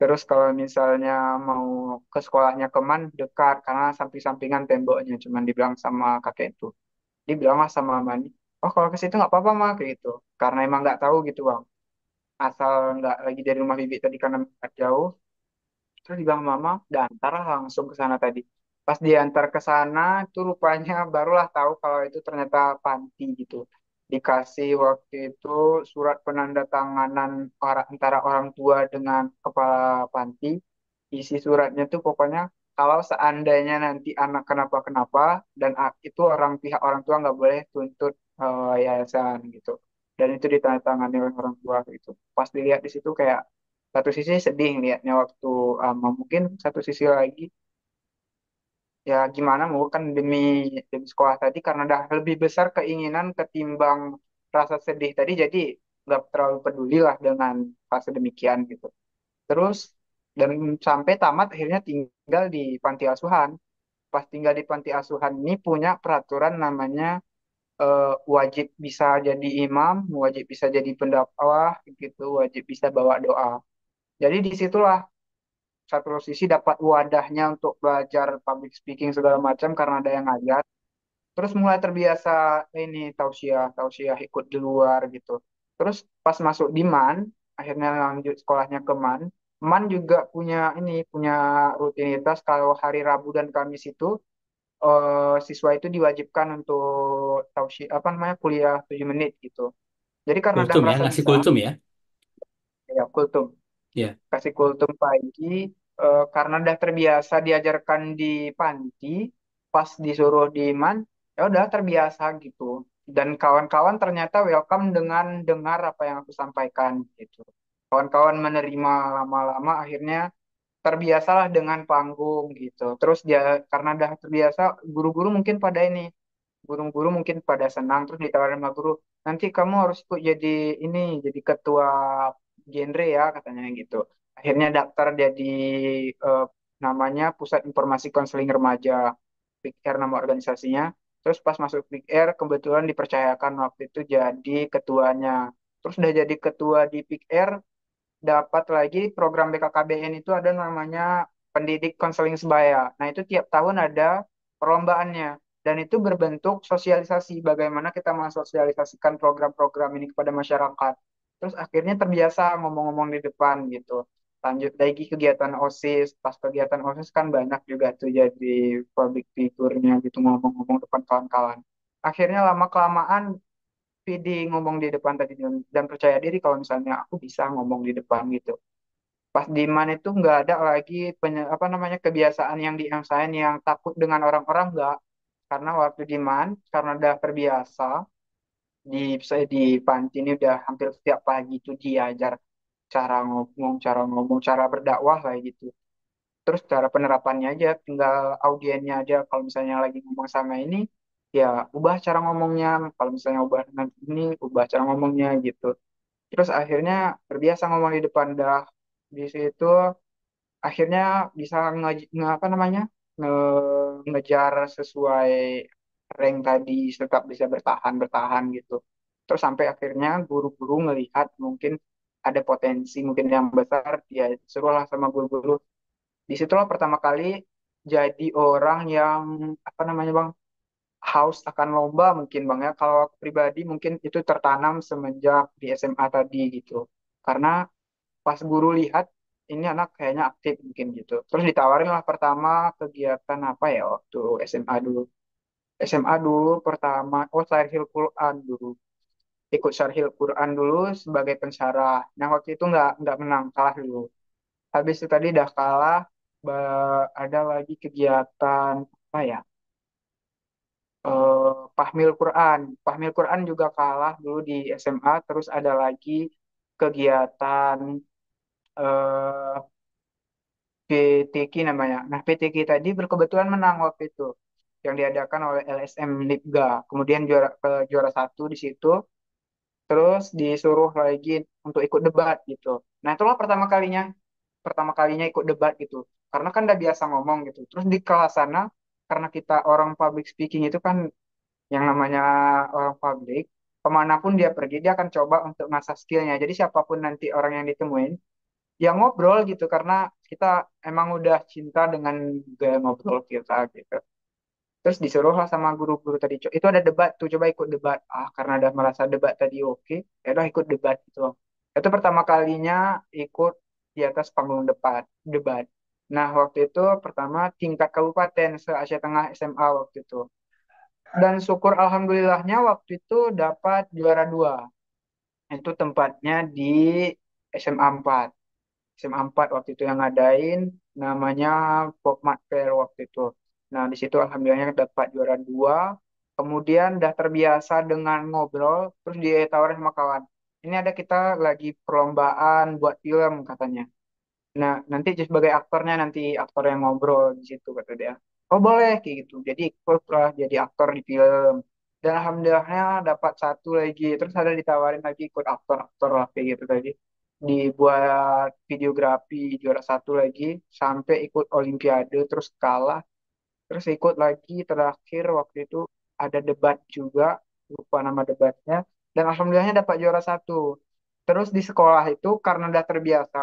terus kalau misalnya mau ke sekolahnya keman dekat karena samping-sampingan temboknya cuman dibilang sama kakek itu dibilang lah sama Mani oh kalau ke situ nggak apa-apa mah kayak gitu karena emang nggak tahu gitu bang asal nggak lagi dari rumah bibi tadi karena agak jauh terus dibilang mama diantar lah langsung ke sana tadi pas diantar ke sana itu rupanya barulah tahu kalau itu ternyata panti gitu dikasih waktu itu surat penandatanganan antara orang tua dengan kepala panti isi suratnya tuh pokoknya kalau seandainya nanti anak kenapa-kenapa dan itu pihak orang tua nggak boleh tuntut yayasan gitu dan itu ditandatangani oleh orang tua gitu. Pas dilihat di situ kayak satu sisi sedih lihatnya waktu mungkin satu sisi lagi ya gimana mau kan demi demi sekolah tadi karena udah lebih besar keinginan ketimbang rasa sedih tadi jadi nggak terlalu peduli lah dengan fase demikian gitu. Terus dan sampai tamat akhirnya tinggal di panti asuhan. Pas tinggal di panti asuhan ini punya peraturan namanya wajib bisa jadi imam, wajib bisa jadi pendakwah gitu, wajib bisa bawa doa. Jadi disitulah satu sisi dapat wadahnya untuk belajar public speaking segala macam karena ada yang ngajar. Terus mulai terbiasa ini tausiah, tausiah ikut di luar gitu. Terus pas masuk di MAN, akhirnya lanjut sekolahnya ke MAN. MAN juga punya ini, punya rutinitas kalau hari Rabu dan Kamis itu siswa itu diwajibkan untuk tausiah apa namanya kuliah 7 menit gitu. Jadi karena udah Kultum ya, merasa ngasih bisa, kultum ya. ya kultum Ya, kasih kultum pagi karena udah terbiasa diajarkan di panti pas disuruh di man ya udah terbiasa gitu dan kawan-kawan ternyata welcome dengan dengar apa yang aku sampaikan gitu kawan-kawan menerima lama-lama akhirnya terbiasalah dengan panggung gitu terus dia karena udah terbiasa guru-guru mungkin pada ini guru-guru mungkin pada senang terus ditawarin sama guru nanti kamu harus ikut jadi ini jadi ketua genre ya katanya gitu akhirnya daftar jadi eh, namanya Pusat Informasi Konseling Remaja PIK-R nama organisasinya terus pas masuk PIK-R kebetulan dipercayakan waktu itu jadi ketuanya terus udah jadi ketua di PIK-R dapat lagi program BKKBN itu ada namanya pendidik konseling sebaya. Nah, itu tiap tahun ada perlombaannya dan itu berbentuk sosialisasi bagaimana kita mensosialisasikan program-program ini kepada masyarakat. Terus akhirnya terbiasa ngomong-ngomong di depan gitu. Lanjut lagi kegiatan OSIS, pas kegiatan OSIS kan banyak juga tuh jadi public figure-nya gitu ngomong-ngomong depan kawan-kawan. Akhirnya lama kelamaan PD ngomong di depan tadi dan percaya diri kalau misalnya aku bisa ngomong di depan gitu. Pas di man itu nggak ada lagi apa namanya kebiasaan yang di MSN yang takut dengan orang-orang nggak. Karena waktu di man karena udah terbiasa di saya di panti ini udah hampir setiap pagi itu diajar cara ngomong, cara berdakwah lah gitu. Terus cara penerapannya aja, tinggal audiennya aja. Kalau misalnya lagi ngomong sama ini, ya ubah cara ngomongnya. Kalau misalnya ubah nanti ini, ubah cara ngomongnya gitu. Terus akhirnya terbiasa ngomong di depan dah. Di situ akhirnya bisa apa namanya ngejar sesuai rank tadi, tetap bisa bertahan gitu. Terus sampai akhirnya guru-guru ngelihat mungkin ada potensi mungkin yang besar, ya suruhlah sama guru-guru disitulah pertama kali jadi orang yang apa namanya bang haus akan lomba mungkin bang ya kalau aku pribadi mungkin itu tertanam semenjak di SMA tadi gitu karena pas guru lihat ini anak kayaknya aktif mungkin gitu terus ditawarin lah pertama kegiatan apa ya waktu SMA dulu pertama Syarhil Quran dulu ikut Syarhil Quran dulu sebagai pensyarah nah waktu itu nggak menang kalah dulu habis itu tadi udah kalah ada lagi kegiatan apa ya Pahmil Quran. Pahmil Quran juga kalah dulu di SMA. Terus ada lagi kegiatan eh, PTQ namanya. Nah PTQ tadi berkebetulan menang waktu itu yang diadakan oleh LSM Libga. Kemudian juara satu di situ. Terus disuruh lagi untuk ikut debat gitu. Nah itulah pertama kalinya ikut debat gitu. Karena kan udah biasa ngomong gitu. Terus di kelas sana, karena kita orang public speaking itu kan yang namanya orang publik, kemanapun dia pergi, dia akan coba untuk ngasah skillnya. Jadi siapapun nanti orang yang ditemuin, ya ngobrol gitu. Karena kita emang udah cinta dengan gaya ngobrol kita gitu. Terus disuruh lah sama guru-guru tadi, itu ada debat tuh, coba ikut debat. Ah, karena udah merasa debat tadi oke, ya udah ikut debat gitu. Itu pertama kalinya ikut di atas panggung debat. Nah, waktu itu pertama tingkat kabupaten se-Asia Tengah SMA waktu itu. Dan syukur alhamdulillahnya waktu itu dapat juara dua. Itu tempatnya di SMA 4. SMA 4 waktu itu yang ngadain namanya Pop Mart Fair waktu itu. Nah, di situ alhamdulillahnya dapat juara dua. Kemudian udah terbiasa dengan ngobrol, terus ditawarin sama kawan. Ini ada kita lagi perlombaan buat film katanya. Nah, nanti sebagai aktornya nanti aktor yang ngobrol di situ kata dia. Oh boleh kayak gitu. Jadi ikut lah jadi aktor di film. Dan alhamdulillahnya dapat satu lagi. Terus ada ditawarin lagi ikut aktor-aktor lah kayak gitu tadi. Dibuat videografi juara satu lagi sampai ikut Olimpiade terus kalah. Terus ikut lagi terakhir waktu itu ada debat juga, lupa nama debatnya. Dan alhamdulillahnya dapat juara satu. Terus di sekolah itu karena udah terbiasa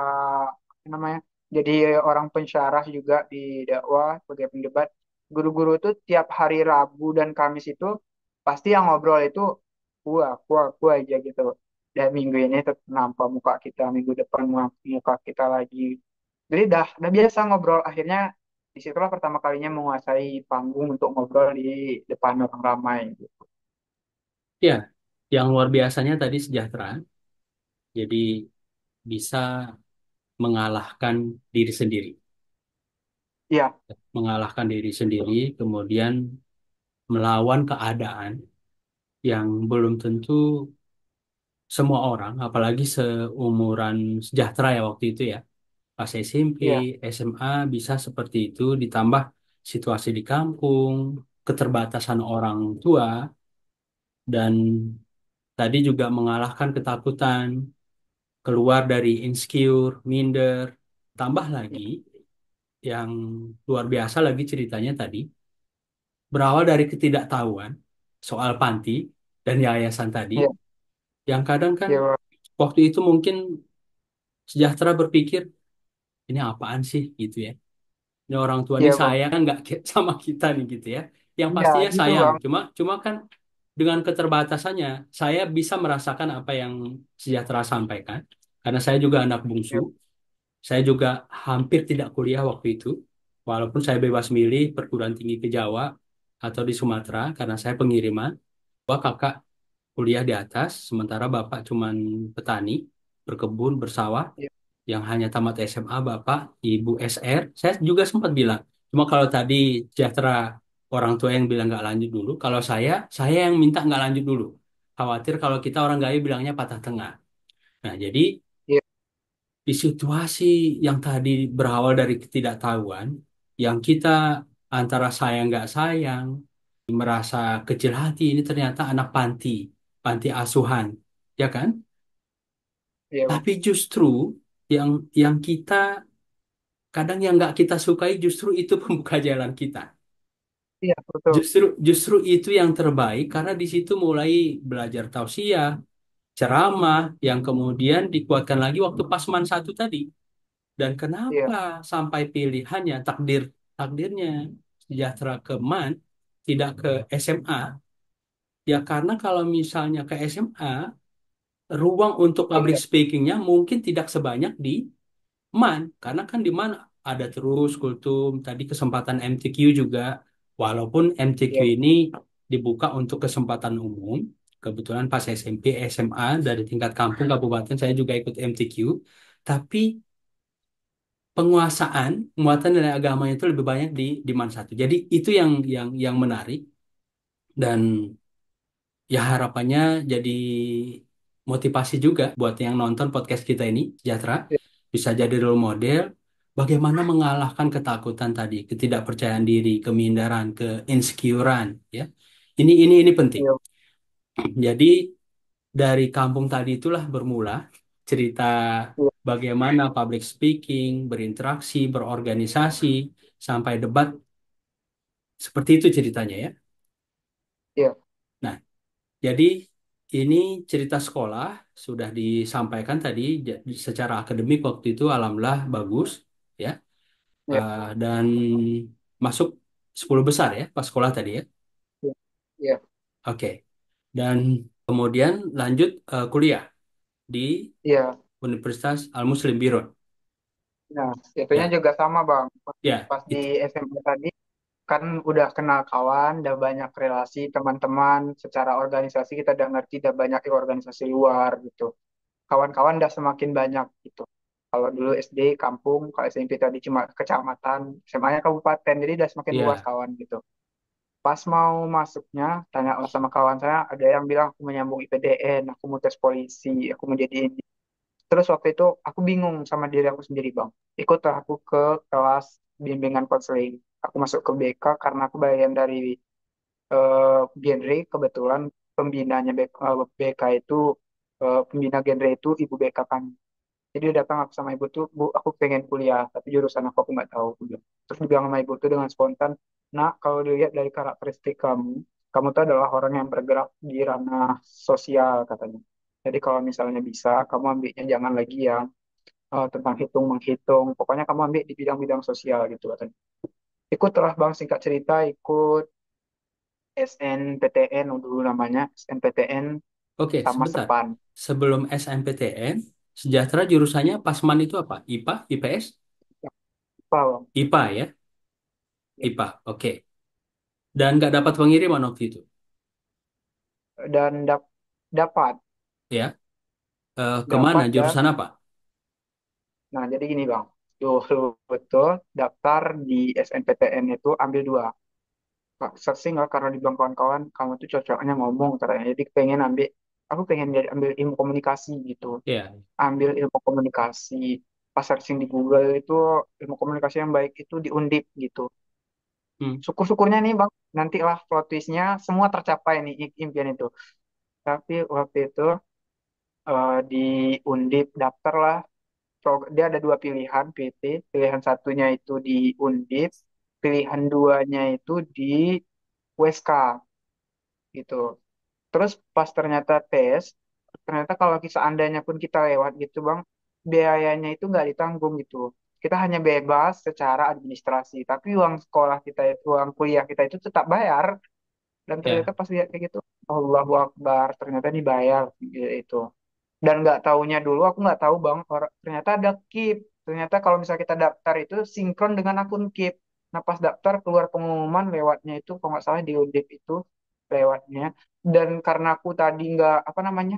apa namanya, jadi orang pensyarah juga di dakwah sebagai pendebat. Guru-guru itu tiap hari Rabu dan Kamis itu pasti yang ngobrol itu gua aja gitu. Dan minggu ini tetap nampak muka kita, minggu depan muka kita lagi. Jadi udah biasa ngobrol. Akhirnya disitulah pertama kalinya menguasai panggung untuk ngobrol di depan orang ramai gitu. Ya, yang luar biasanya tadi sejahtera. Jadi bisa mengalahkan diri sendiri. Iya, Mengalahkan diri sendiri, kemudian melawan keadaan yang belum tentu semua orang, apalagi seumuran sejahtera ya waktu itu ya, pas SMP, iya, SMA bisa seperti itu, ditambah situasi di kampung, keterbatasan orang tua, dan tadi juga mengalahkan ketakutan, keluar dari insecure, minder, tambah lagi yang luar biasa lagi ceritanya tadi, berawal dari ketidaktahuan soal panti dan yayasan tadi, iya, yang kadang kan iya, Bang. waktu itu mungkin sejahtera berpikir, ini apaan sih gitu ya. Ini orang tua ini Iya, Bang. sayang nggak sama kita nih gitu ya. Yang Iya, pastinya gitu, sayang. Bang. Cuma cuma kan dengan keterbatasannya saya bisa merasakan apa yang sejahtera sampaikan. Karena saya juga anak bungsu. Iya, Saya juga hampir tidak kuliah waktu itu. Walaupun saya bebas milih perguruan tinggi ke Jawa atau di Sumatera karena saya pengiriman. Wah kakak kuliah di atas, sementara bapak cuman petani, berkebun, bersawah iya, yang hanya tamat SMA Bapak, Ibu SR, saya juga sempat bilang. Cuma kalau tadi sejahtera orang tua yang bilang nggak lanjut dulu, kalau saya yang minta nggak lanjut dulu. Khawatir kalau kita orang Gayo bilangnya patah tengah. Nah, jadi iya, di situasi yang tadi berawal dari ketidaktahuan, yang kita antara sayang nggak sayang, merasa kecil hati, ini ternyata anak panti, panti asuhan, ya kan? iya, Bang. Tapi justru yang kita kadang yang nggak kita sukai justru itu pembuka jalan kita. Iya, betul. Justru justru itu yang terbaik karena di situ mulai belajar tausiah, ceramah yang kemudian dikuatkan lagi waktu Pasman satu tadi. Dan Iya, kenapa sampai pilihannya takdirnya sejahtera ke MAN tidak ke SMA? Ya karena kalau misalnya ke SMA, ruang untuk public iya, speakingnya mungkin tidak sebanyak di MAN karena kan di MAN ada terus kultum tadi kesempatan MTQ juga walaupun MTQ iya, ini dibuka untuk kesempatan umum kebetulan pas SMP SMA dari tingkat kampung kabupaten saya juga ikut MTQ tapi penguasaan muatan nilai agamanya itu lebih banyak di MAN satu jadi itu yang menarik dan ya harapannya jadi motivasi juga buat yang nonton podcast kita ini, Sejahtera. iya, Bisa jadi role model bagaimana mengalahkan ketakutan tadi, ketidakpercayaan diri, kemindaran, keinsecurean, ya. Ini penting. iya, Jadi dari kampung tadi itulah bermula cerita iya, bagaimana public speaking, berinteraksi, berorganisasi, sampai debat. Seperti itu ceritanya ya. iya, Nah, jadi ini cerita sekolah sudah disampaikan tadi secara akademik waktu itu alhamdulillah bagus ya. iya, Dan masuk 10 besar ya pas sekolah tadi ya. iya, iya, Oke. Dan kemudian lanjut kuliah di iya. Universitas Al Muslim Birun. Nah, itunya Ya, juga sama, Bang. ya Pas di itu SMA tadi, kan udah kenal kawan, udah banyak relasi teman-teman, secara organisasi kita udah ngerti, udah banyak organisasi luar gitu. Kawan-kawan udah semakin banyak gitu. Kalau dulu SD kampung, kalau SMP tadi cuma kecamatan, SMA-nya kabupaten, jadi udah semakin luas ya kawan gitu. Pas mau masuknya, tanya sama kawan saya, ada yang bilang aku mau nyambung IPDN, aku mau tes polisi, aku mau jadi ini. Terus waktu itu aku bingung sama diri aku sendiri, Bang. Ikutlah aku ke kelas bimbingan konseling. Aku masuk ke BK karena aku bagian dari genre. Kebetulan pembinanya BK itu, pembina genre itu ibu BK kan. Jadi dia datang aku sama ibu tuh, bu aku pengen kuliah, tapi jurusan aku nggak tahu. Aku bilang. Terus dibilang sama ibu tuh dengan spontan, nak kalau dilihat dari karakteristik kamu, kamu tuh adalah orang yang bergerak di ranah sosial katanya. Jadi kalau misalnya bisa, kamu ambilnya jangan lagi yang tentang hitung menghitung. Pokoknya kamu ambil di bidang-bidang sosial gitu katanya. Ikutlah bang, singkat cerita ikut SNPTN dulu namanya, SNPTN Oke, sama sebentar. Sepan. Sebelum SNPTN, sejahtera jurusannya Pasman itu apa? IPA, IPS? Apa, Bang? IPA ya? Ya. IPA, oke. Dan nggak dapat pengiriman waktu itu, Dan dapat ya? Kemana? dapat dan Jurusan apa? nah, jadi gini Bang, dulu betul daftar di SNPTN itu ambil dua. Kak, searching lah karena di bilang kawan-kawan, kamu tuh cocoknya ngomong katanya. Jadi pengen ambil, aku pengen jadi ambil ilmu komunikasi gitu. Ya. Ambil ilmu komunikasi. Pas searching di Google itu ilmu komunikasi yang baik itu di Undip gitu. Hmm. Syukur-syukurnya nih Bang, nantilah plot twistnya semua tercapai nih impian itu. Tapi waktu itu di Undip daftar lah. Dia ada dua pilihan PT. Pilihan satunya itu di Undip, pilihan duanya itu di USK gitu. Terus pas ternyata tes, ternyata kalau seandainya pun kita lewat gitu bang, biayanya itu nggak ditanggung gitu. Kita hanya bebas secara administrasi, tapi uang sekolah kita itu, uang kuliah kita itu tetap bayar. Dan ternyata Ya. pas lihat kayak gitu, Allahu Akbar, ternyata dibayar gitu. Dan nggak taunya dulu aku nggak tahu bang, ternyata ada Keep. Ternyata kalau misalnya kita daftar itu sinkron dengan akun Keep. Nah pas daftar keluar pengumuman lewatnya itu kalau nggak salah di Undip itu lewatnya. Dan karena aku tadi nggak apa namanya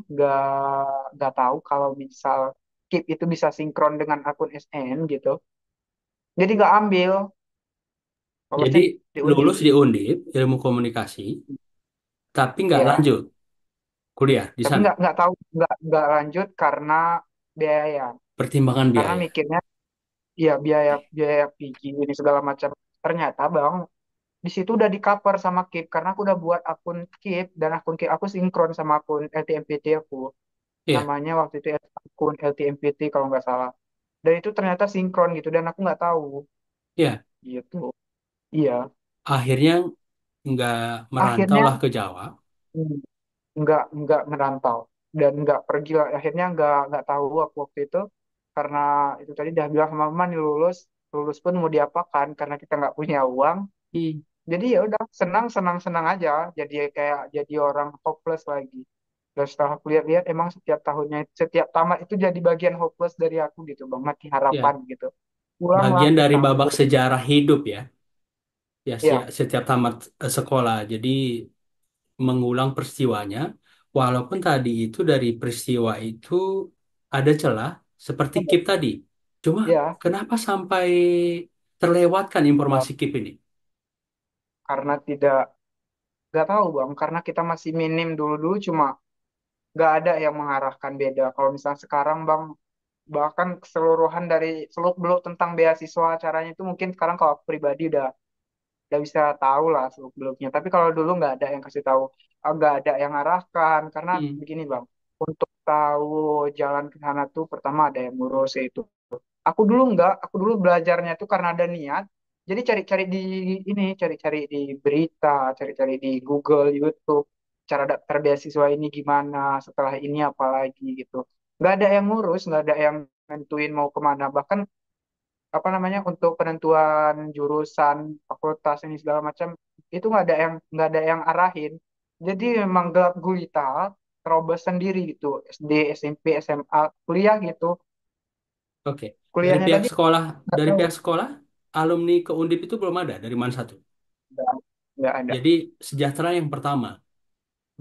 nggak tahu kalau misal Keep itu bisa sinkron dengan akun SN gitu. Jadi nggak ambil, Jadi lolosnya di Undip. lulus di Undip, ilmu komunikasi, tapi nggak Ya, lanjut kuliah di tapi sana. nggak tahu nggak lanjut karena biaya. Pertimbangan Karena biaya. mikirnya iya biaya biaya PG ini segala macam. Ternyata bang di situ udah di cover sama Keep karena aku udah buat akun Keep dan akun Keep aku sinkron sama akun LTMPT aku. Iya, Namanya waktu itu akun LTMPT kalau nggak salah. Dan itu ternyata sinkron gitu dan aku nggak tahu iya. gitu. Iya. Akhirnya nggak merantau Akhirnya lah ke Jawa. hmm, nggak merantau dan nggak pergi lah. Akhirnya nggak tahu aku waktu itu karena itu tadi udah bilang sama mama nih lulus lulus pun mau diapakan karena kita nggak punya uang. Hmm. Jadi ya udah senang senang senang aja. Jadi kayak jadi orang hopeless lagi. Dan setelah aku lihat-lihat emang setiap tahunnya setiap tamat itu jadi bagian hopeless dari aku gitu bang. Mati harapan Ya, gitu. Pulanglah bagian ke dari babak kampung. sejarah hidup ya. Ya, Ya, setiap tamat sekolah. Jadi mengulang peristiwanya, walaupun tadi itu dari peristiwa itu ada celah seperti KIP tadi. Cuma ya, kenapa sampai terlewatkan ya, informasi KIP ini? karena nggak tahu bang. Karena kita masih minim dulu-dulu cuma nggak ada yang mengarahkan beda. Kalau misalnya sekarang bang bahkan keseluruhan dari seluk beluk tentang beasiswa caranya itu mungkin sekarang kalau aku pribadi udah bisa tahu lah seluk beluknya. Tapi kalau dulu nggak ada yang kasih tahu, nggak ada yang arahkan. Karena Hmm, begini bang, untuk tahu jalan ke sana tuh pertama ada yang ngurus yaitu. Aku dulu belajarnya tuh karena ada niat. Jadi cari-cari di ini, cari-cari di berita, cari-cari di Google, YouTube, cara daftar beasiswa ini gimana, setelah ini apa lagi gitu. Nggak ada yang ngurus, nggak ada yang nentuin mau kemana. Bahkan apa namanya untuk penentuan jurusan fakultas ini segala macam itu nggak ada yang arahin jadi memang gelap gulita terobos sendiri gitu SD SMP SMA kuliah gitu oke. Dari kuliahnya pihak tadi sekolah, nggak dari tahu pihak sekolah, alumni ke Undip itu belum ada dari mana satu. nggak nggak ada Jadi sejahtera yang pertama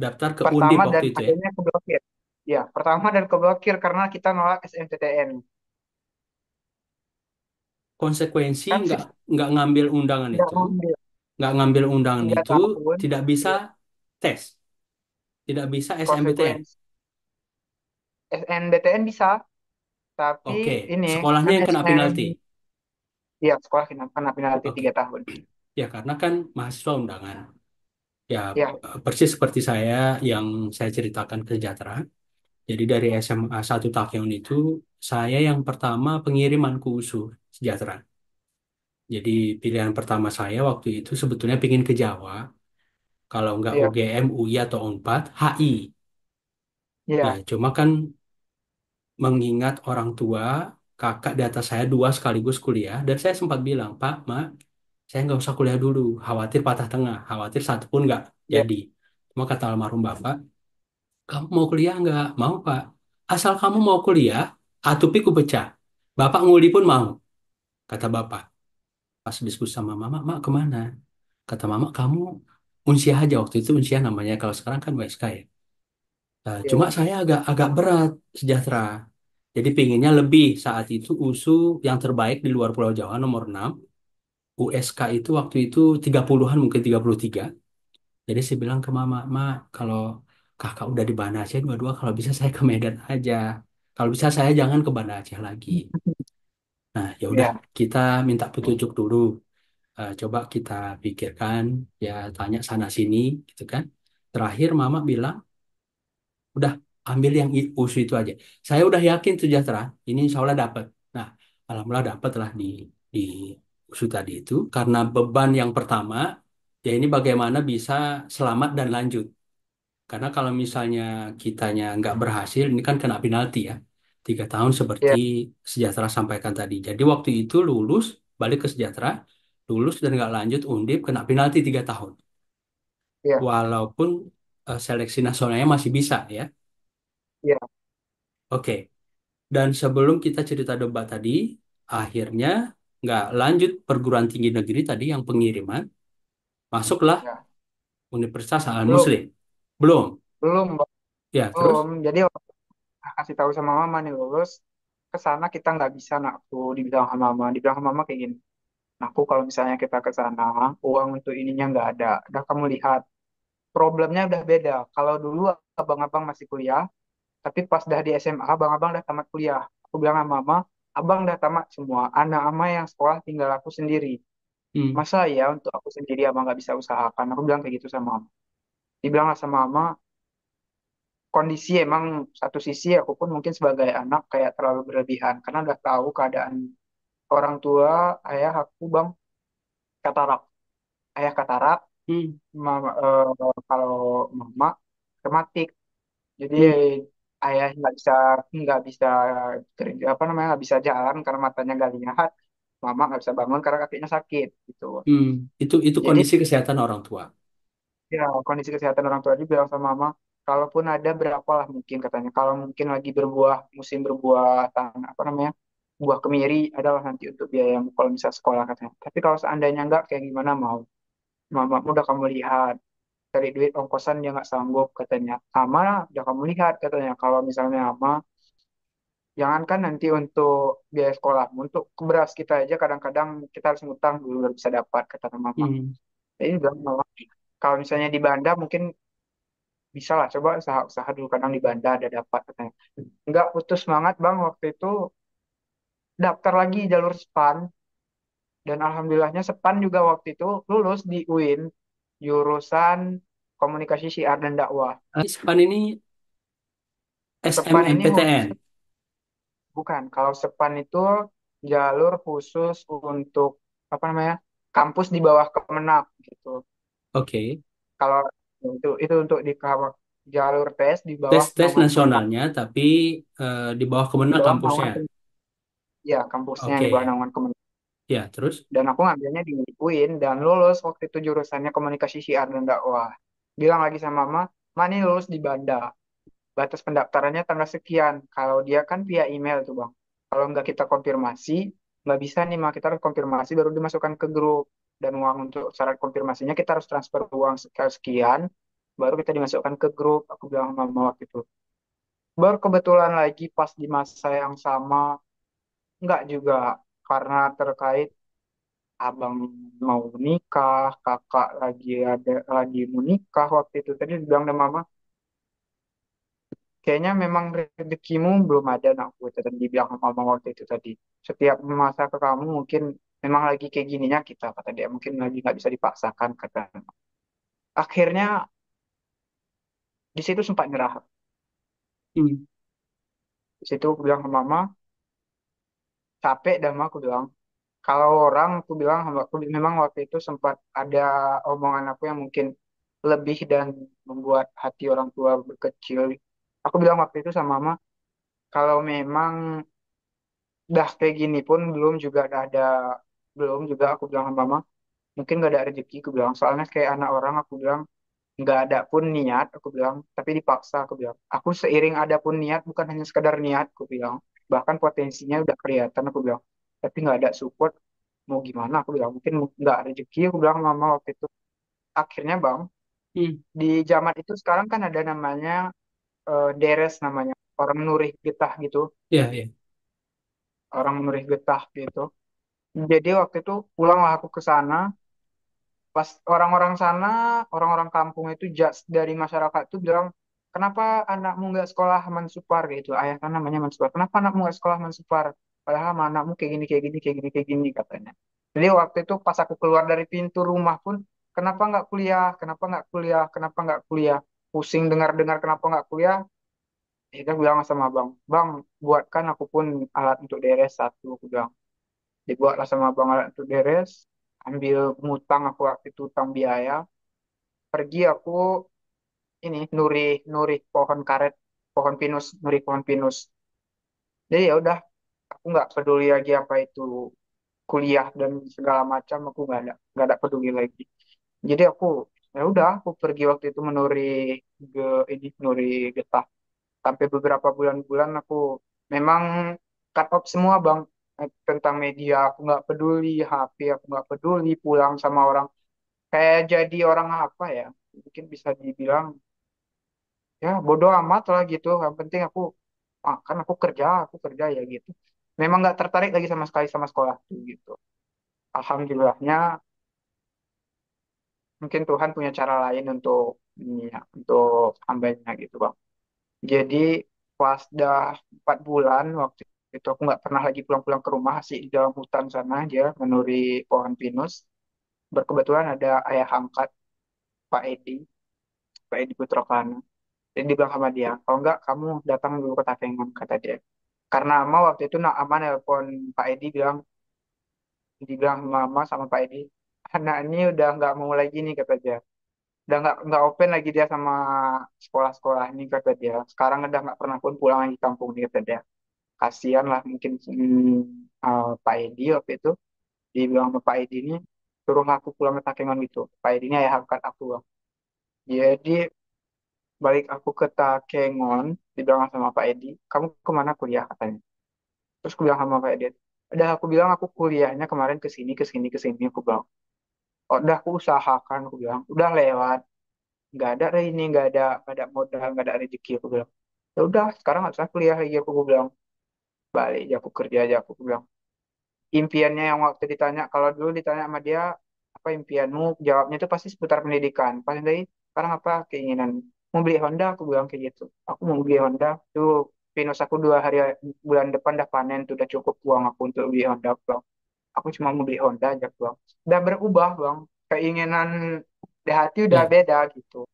daftar ke Undip pertama waktu dan itu ya. akhirnya keblokir ya pertama dan keblokir karena kita nolak SNPTN Konsekuensi kan nggak sistem ngambil undangan nggak itu. ngambil nggak ngambil undangan tiga itu tahun tidak bisa ya, tes, tidak bisa SNBTN. konsekuensi SNBTN bisa, tapi Oke, ini sekolahnya kan yang kena SN, penalti. ya sekolah kena penalti Oke, 3 tahun. ya karena kan mahasiswa undangan. Ya, Ya, persis seperti saya yang saya ceritakan ke Jatra. Jadi dari SMA 1 Taekyon itu, saya yang pertama pengiriman ke USU Sejahtera. Jadi pilihan pertama saya waktu itu sebetulnya pingin ke Jawa. Kalau nggak ya, UGM, UI, atau UNPAD, HI. Nah, ya, cuma kan mengingat orang tua, kakak di atas saya dua sekaligus kuliah, dan saya sempat bilang, Pak, Ma, saya nggak usah kuliah dulu, khawatir patah tengah, khawatir satu pun nggak ya, jadi. Cuma kata almarhum Bapak, kamu mau kuliah nggak? Mau, Pak. Asal kamu mau kuliah, atupiku pecah. Bapak nguli pun mau, kata Bapak. Pas diskusi sama Mama, Mak kemana? Kata Mama, kamu unsiah aja waktu itu, unsiah namanya, kalau sekarang kan WSK ya. Cuma ya, saya agak agak berat sejahtera. Jadi pinginnya lebih saat itu USU yang terbaik di luar Pulau Jawa nomor 6. USK itu waktu itu 30-an mungkin 33. Jadi saya bilang ke Mama, Ma, kalau kakak udah di Banda Aceh dua-dua, kalau bisa saya ke Medan aja. Kalau bisa saya jangan ke Banda Aceh lagi. Nah, ya udah ya, kita minta petunjuk dulu. Coba kita pikirkan, ya tanya sana sini gitu kan. Terakhir Mama bilang, udah ambil yang USU itu aja. Saya udah yakin tuh Jatra, ini insya Allah dapat. Nah, alhamdulillah dapat lah di USU tadi itu. Karena beban yang pertama, ya ini bagaimana bisa selamat dan lanjut. Karena kalau misalnya kitanya nggak berhasil, ini kan kena penalti ya. 3 tahun seperti ya, Sejahtera sampaikan tadi. Jadi waktu itu lulus, balik ke Sejahtera, lulus dan nggak lanjut undip, kena penalti 3 tahun. ya, Walaupun seleksi nasionalnya masih bisa ya. ya, Oke. Dan sebelum kita cerita debat tadi, akhirnya nggak lanjut perguruan tinggi negeri tadi yang pengiriman, masuklah ya. Universitas Al Belum, Muslim. Belum. belum, Ya, belum. terus? Jadi kasih tahu sama mama nih lulus ke sana kita nggak bisa nak tuh dibilang sama mama kayak gini. Nah, aku kalau misalnya kita ke sana uang untuk ininya nggak ada. Udah kamu lihat problemnya udah beda. Kalau dulu abang-abang masih kuliah, tapi pas dah di SMA abang-abang udah tamat kuliah. Aku bilang sama mama, abang udah tamat semua. Anak ama yang sekolah tinggal aku sendiri. Hmm, Masa ya untuk aku sendiri abang nggak bisa usahakan? Aku bilang kayak gitu sama mama. Dibilang sama mama, kondisi emang satu sisi aku pun mungkin sebagai anak kayak terlalu berlebihan karena udah tahu keadaan orang tua ayah aku bang katarak ayah katarak hmm, mama, kalau mama rematik jadi hmm, ayah nggak bisa kerja apa namanya nggak bisa jalan karena matanya nggak lihat mama nggak bisa bangun karena kakinya sakit gitu hmm. Itu jadi kondisi kesehatan orang tua. ya, kondisi kesehatan orang tua dia bilang sama mama, kalaupun ada berapa lah mungkin katanya, kalau mungkin lagi berbuah, musim berbuah tanah, apa namanya, buah kemiri adalah nanti untuk biayamu kalau bisa sekolah katanya. Tapi kalau seandainya enggak, kayak gimana mau? Mama, udah kamu lihat, cari duit ongkosan dia nggak sanggup katanya. Ama, udah kamu lihat katanya, kalau misalnya ama, jangankan nanti untuk biaya sekolah, untuk beras kita aja kadang-kadang kita harus ngutang dulu baru bisa dapat kata mama. Hmm, Jadi bilang mama, kalau misalnya di Banda mungkin bisa lah coba usaha-usaha dulu kadang di Banda ada dapat katanya nggak putus semangat bang waktu itu daftar lagi jalur SPAN dan alhamdulillahnya SPAN juga waktu itu lulus di UIN jurusan komunikasi syiar dan dakwah. Ispan ini SPAN ini khusus SMMPTN. bukan kalau SPAN itu jalur khusus untuk apa namanya kampus di bawah Kemenak gitu Oke. kalau itu untuk di jalur tes di bawah Tes naungan Kemenak nasionalnya, tapi di bawah di Kemenak bawah kampusnya. naungan ya kampusnya di bawah Oke. naungan Kemenak. Ya, terus? Dan aku ngambilnya di UIN dan lulus waktu itu jurusannya komunikasi syiar dan dakwah. Bilang lagi sama mama, Ma ini lulus di Banda. Batas pendaftarannya tanggal sekian. Kalau dia kan via email tuh bang. Kalau nggak kita konfirmasi, nggak bisa nih Ma, kita harus konfirmasi baru dimasukkan ke grup. Dan uang untuk syarat konfirmasinya kita harus transfer uang sekian, baru kita dimasukkan ke grup. Aku bilang sama mama waktu itu. Baru kebetulan lagi pas di masa yang sama, nggak juga. Karena terkait abang mau nikah, kakak lagi mau nikah waktu itu. Tadi bilang sama mama, kayaknya memang rezekimu belum ada nak, gue tadi dibilang sama mama waktu itu tadi. Setiap masa ke kamu mungkin memang lagi kayak gininya kita, kata dia. Mungkin lagi nggak bisa dipaksakan, kata. Akhirnya di situ sempat nyerah. Hmm. Di situ aku bilang ke mama, capek dah mah, aku bilang. Kalau orang, aku bilang, aku memang waktu itu sempat ada omongan aku yang mungkin lebih dan membuat hati orang tua berkecil. Aku bilang waktu itu sama mama, kalau memang dah kayak gini pun belum juga aku bilang sama mama, mungkin gak ada rezeki, aku bilang. Soalnya kayak anak orang, aku bilang, nggak ada pun niat, aku bilang, tapi dipaksa, aku bilang. Aku seiring ada pun niat, bukan hanya sekadar niat, aku bilang. Bahkan potensinya udah kelihatan, aku bilang. Tapi nggak ada support, mau gimana, aku bilang. Mungkin nggak rezeki, aku bilang sama mama waktu itu. Akhirnya bang, Hmm. di zaman itu sekarang kan ada namanya deres namanya. Orang nurih getah gitu. Ya, ya. Orang nurih getah gitu. Jadi waktu itu pulanglah aku ke sana. Pas orang-orang sana, orang-orang kampung itu judge dari masyarakat itu bilang, kenapa anakmu nggak sekolah Mansupar gitu? Ayah kan namanya Mansupar. Kenapa anakmu nggak sekolah Mansupar? Padahal sama anakmu kayak gini, kayak gini, kayak gini, kayak gini katanya. Jadi waktu itu pas aku keluar dari pintu rumah pun, kenapa nggak kuliah? Kenapa nggak kuliah? Kenapa nggak kuliah? Pusing dengar-dengar kenapa nggak kuliah? Kita bilang sama bang, bang buatkan aku pun alat untuk deres satu. Aku bilang, dibuatlah sama bang alat untuk deres. Ambil ngutang aku waktu itu utang biaya, pergi aku ini nuri pohon karet, pohon pinus, nuri pohon pinus. Jadi ya udah, aku nggak peduli lagi apa itu kuliah dan segala macam, aku nggak ada peduli lagi. Jadi aku ya udah, aku pergi waktu itu ge nuri getah. Sampai beberapa bulan-bulan aku memang cut off semua bang. Tentang media aku nggak peduli, HP aku nggak peduli, pulang sama orang kayak jadi orang apa ya, mungkin bisa dibilang ya bodoh amat lah gitu, yang penting aku makan, aku kerja ya gitu. Memang nggak tertarik lagi sama sekali sama sekolah tuh gitu. Alhamdulillahnya mungkin Tuhan punya cara lain untuk ini ya, untuk hambanya gitu bang. Jadi pas dah 4 bulan waktu itu aku nggak pernah lagi pulang-pulang ke rumah, sih di dalam hutan sana aja menuri pohon pinus. Berkebetulan ada ayah angkat Pak Edi, Pak Edi Putrokana. Jadi dibilang sama dia, kalau enggak kamu datang dulu ke Takengon, kata dia. Karena Ama waktu itu nak Ama nelpon Pak Edi bilang, dibilang Mama sama Pak Edi, anak ini udah nggak mau lagi nih, kata dia. Udah nggak open lagi dia sama sekolah-sekolah ini, kata dia. Sekarang udah nggak pernah pun pulang lagi kampung nih, kata dia. Kasihan lah mungkin Pak Edi waktu itu. Dibilang sama Pak Edi ini, suruh aku pulang ke Takengon gitu. Pak Edi ini ayah angkat aku, Bang. Jadi balik aku ke Takengon, dibilang sama Pak Edi, kamu kemana kuliah, katanya. Terus aku bilang sama Pak Edi, udah aku bilang aku kuliahnya kemarin ke sini, ke sini, ke sini, aku bilang. Oh, udah aku usahakan, aku bilang. Udah lewat, nggak ada ini, nggak ada modal, nggak ada rezeki, aku bilang. Ya udah, sekarang nggak usah kuliah lagi, aku bilang. Balik aja, aku kerja aja, aku bilang. Impiannya yang waktu ditanya, kalau dulu ditanya sama dia, apa impianmu? Jawabnya itu pasti seputar pendidikan. Pas dari sekarang apa keinginan? Mau beli Honda, aku bilang kayak gitu. Aku mau beli Honda, tuh pinus aku 2 hari bulan depan udah panen, tuh udah cukup uang aku untuk beli Honda, aku bilang. Aku cuma mau beli Honda aja, bang. Udah berubah, bang. Keinginan di hati udah Ya. beda gitu.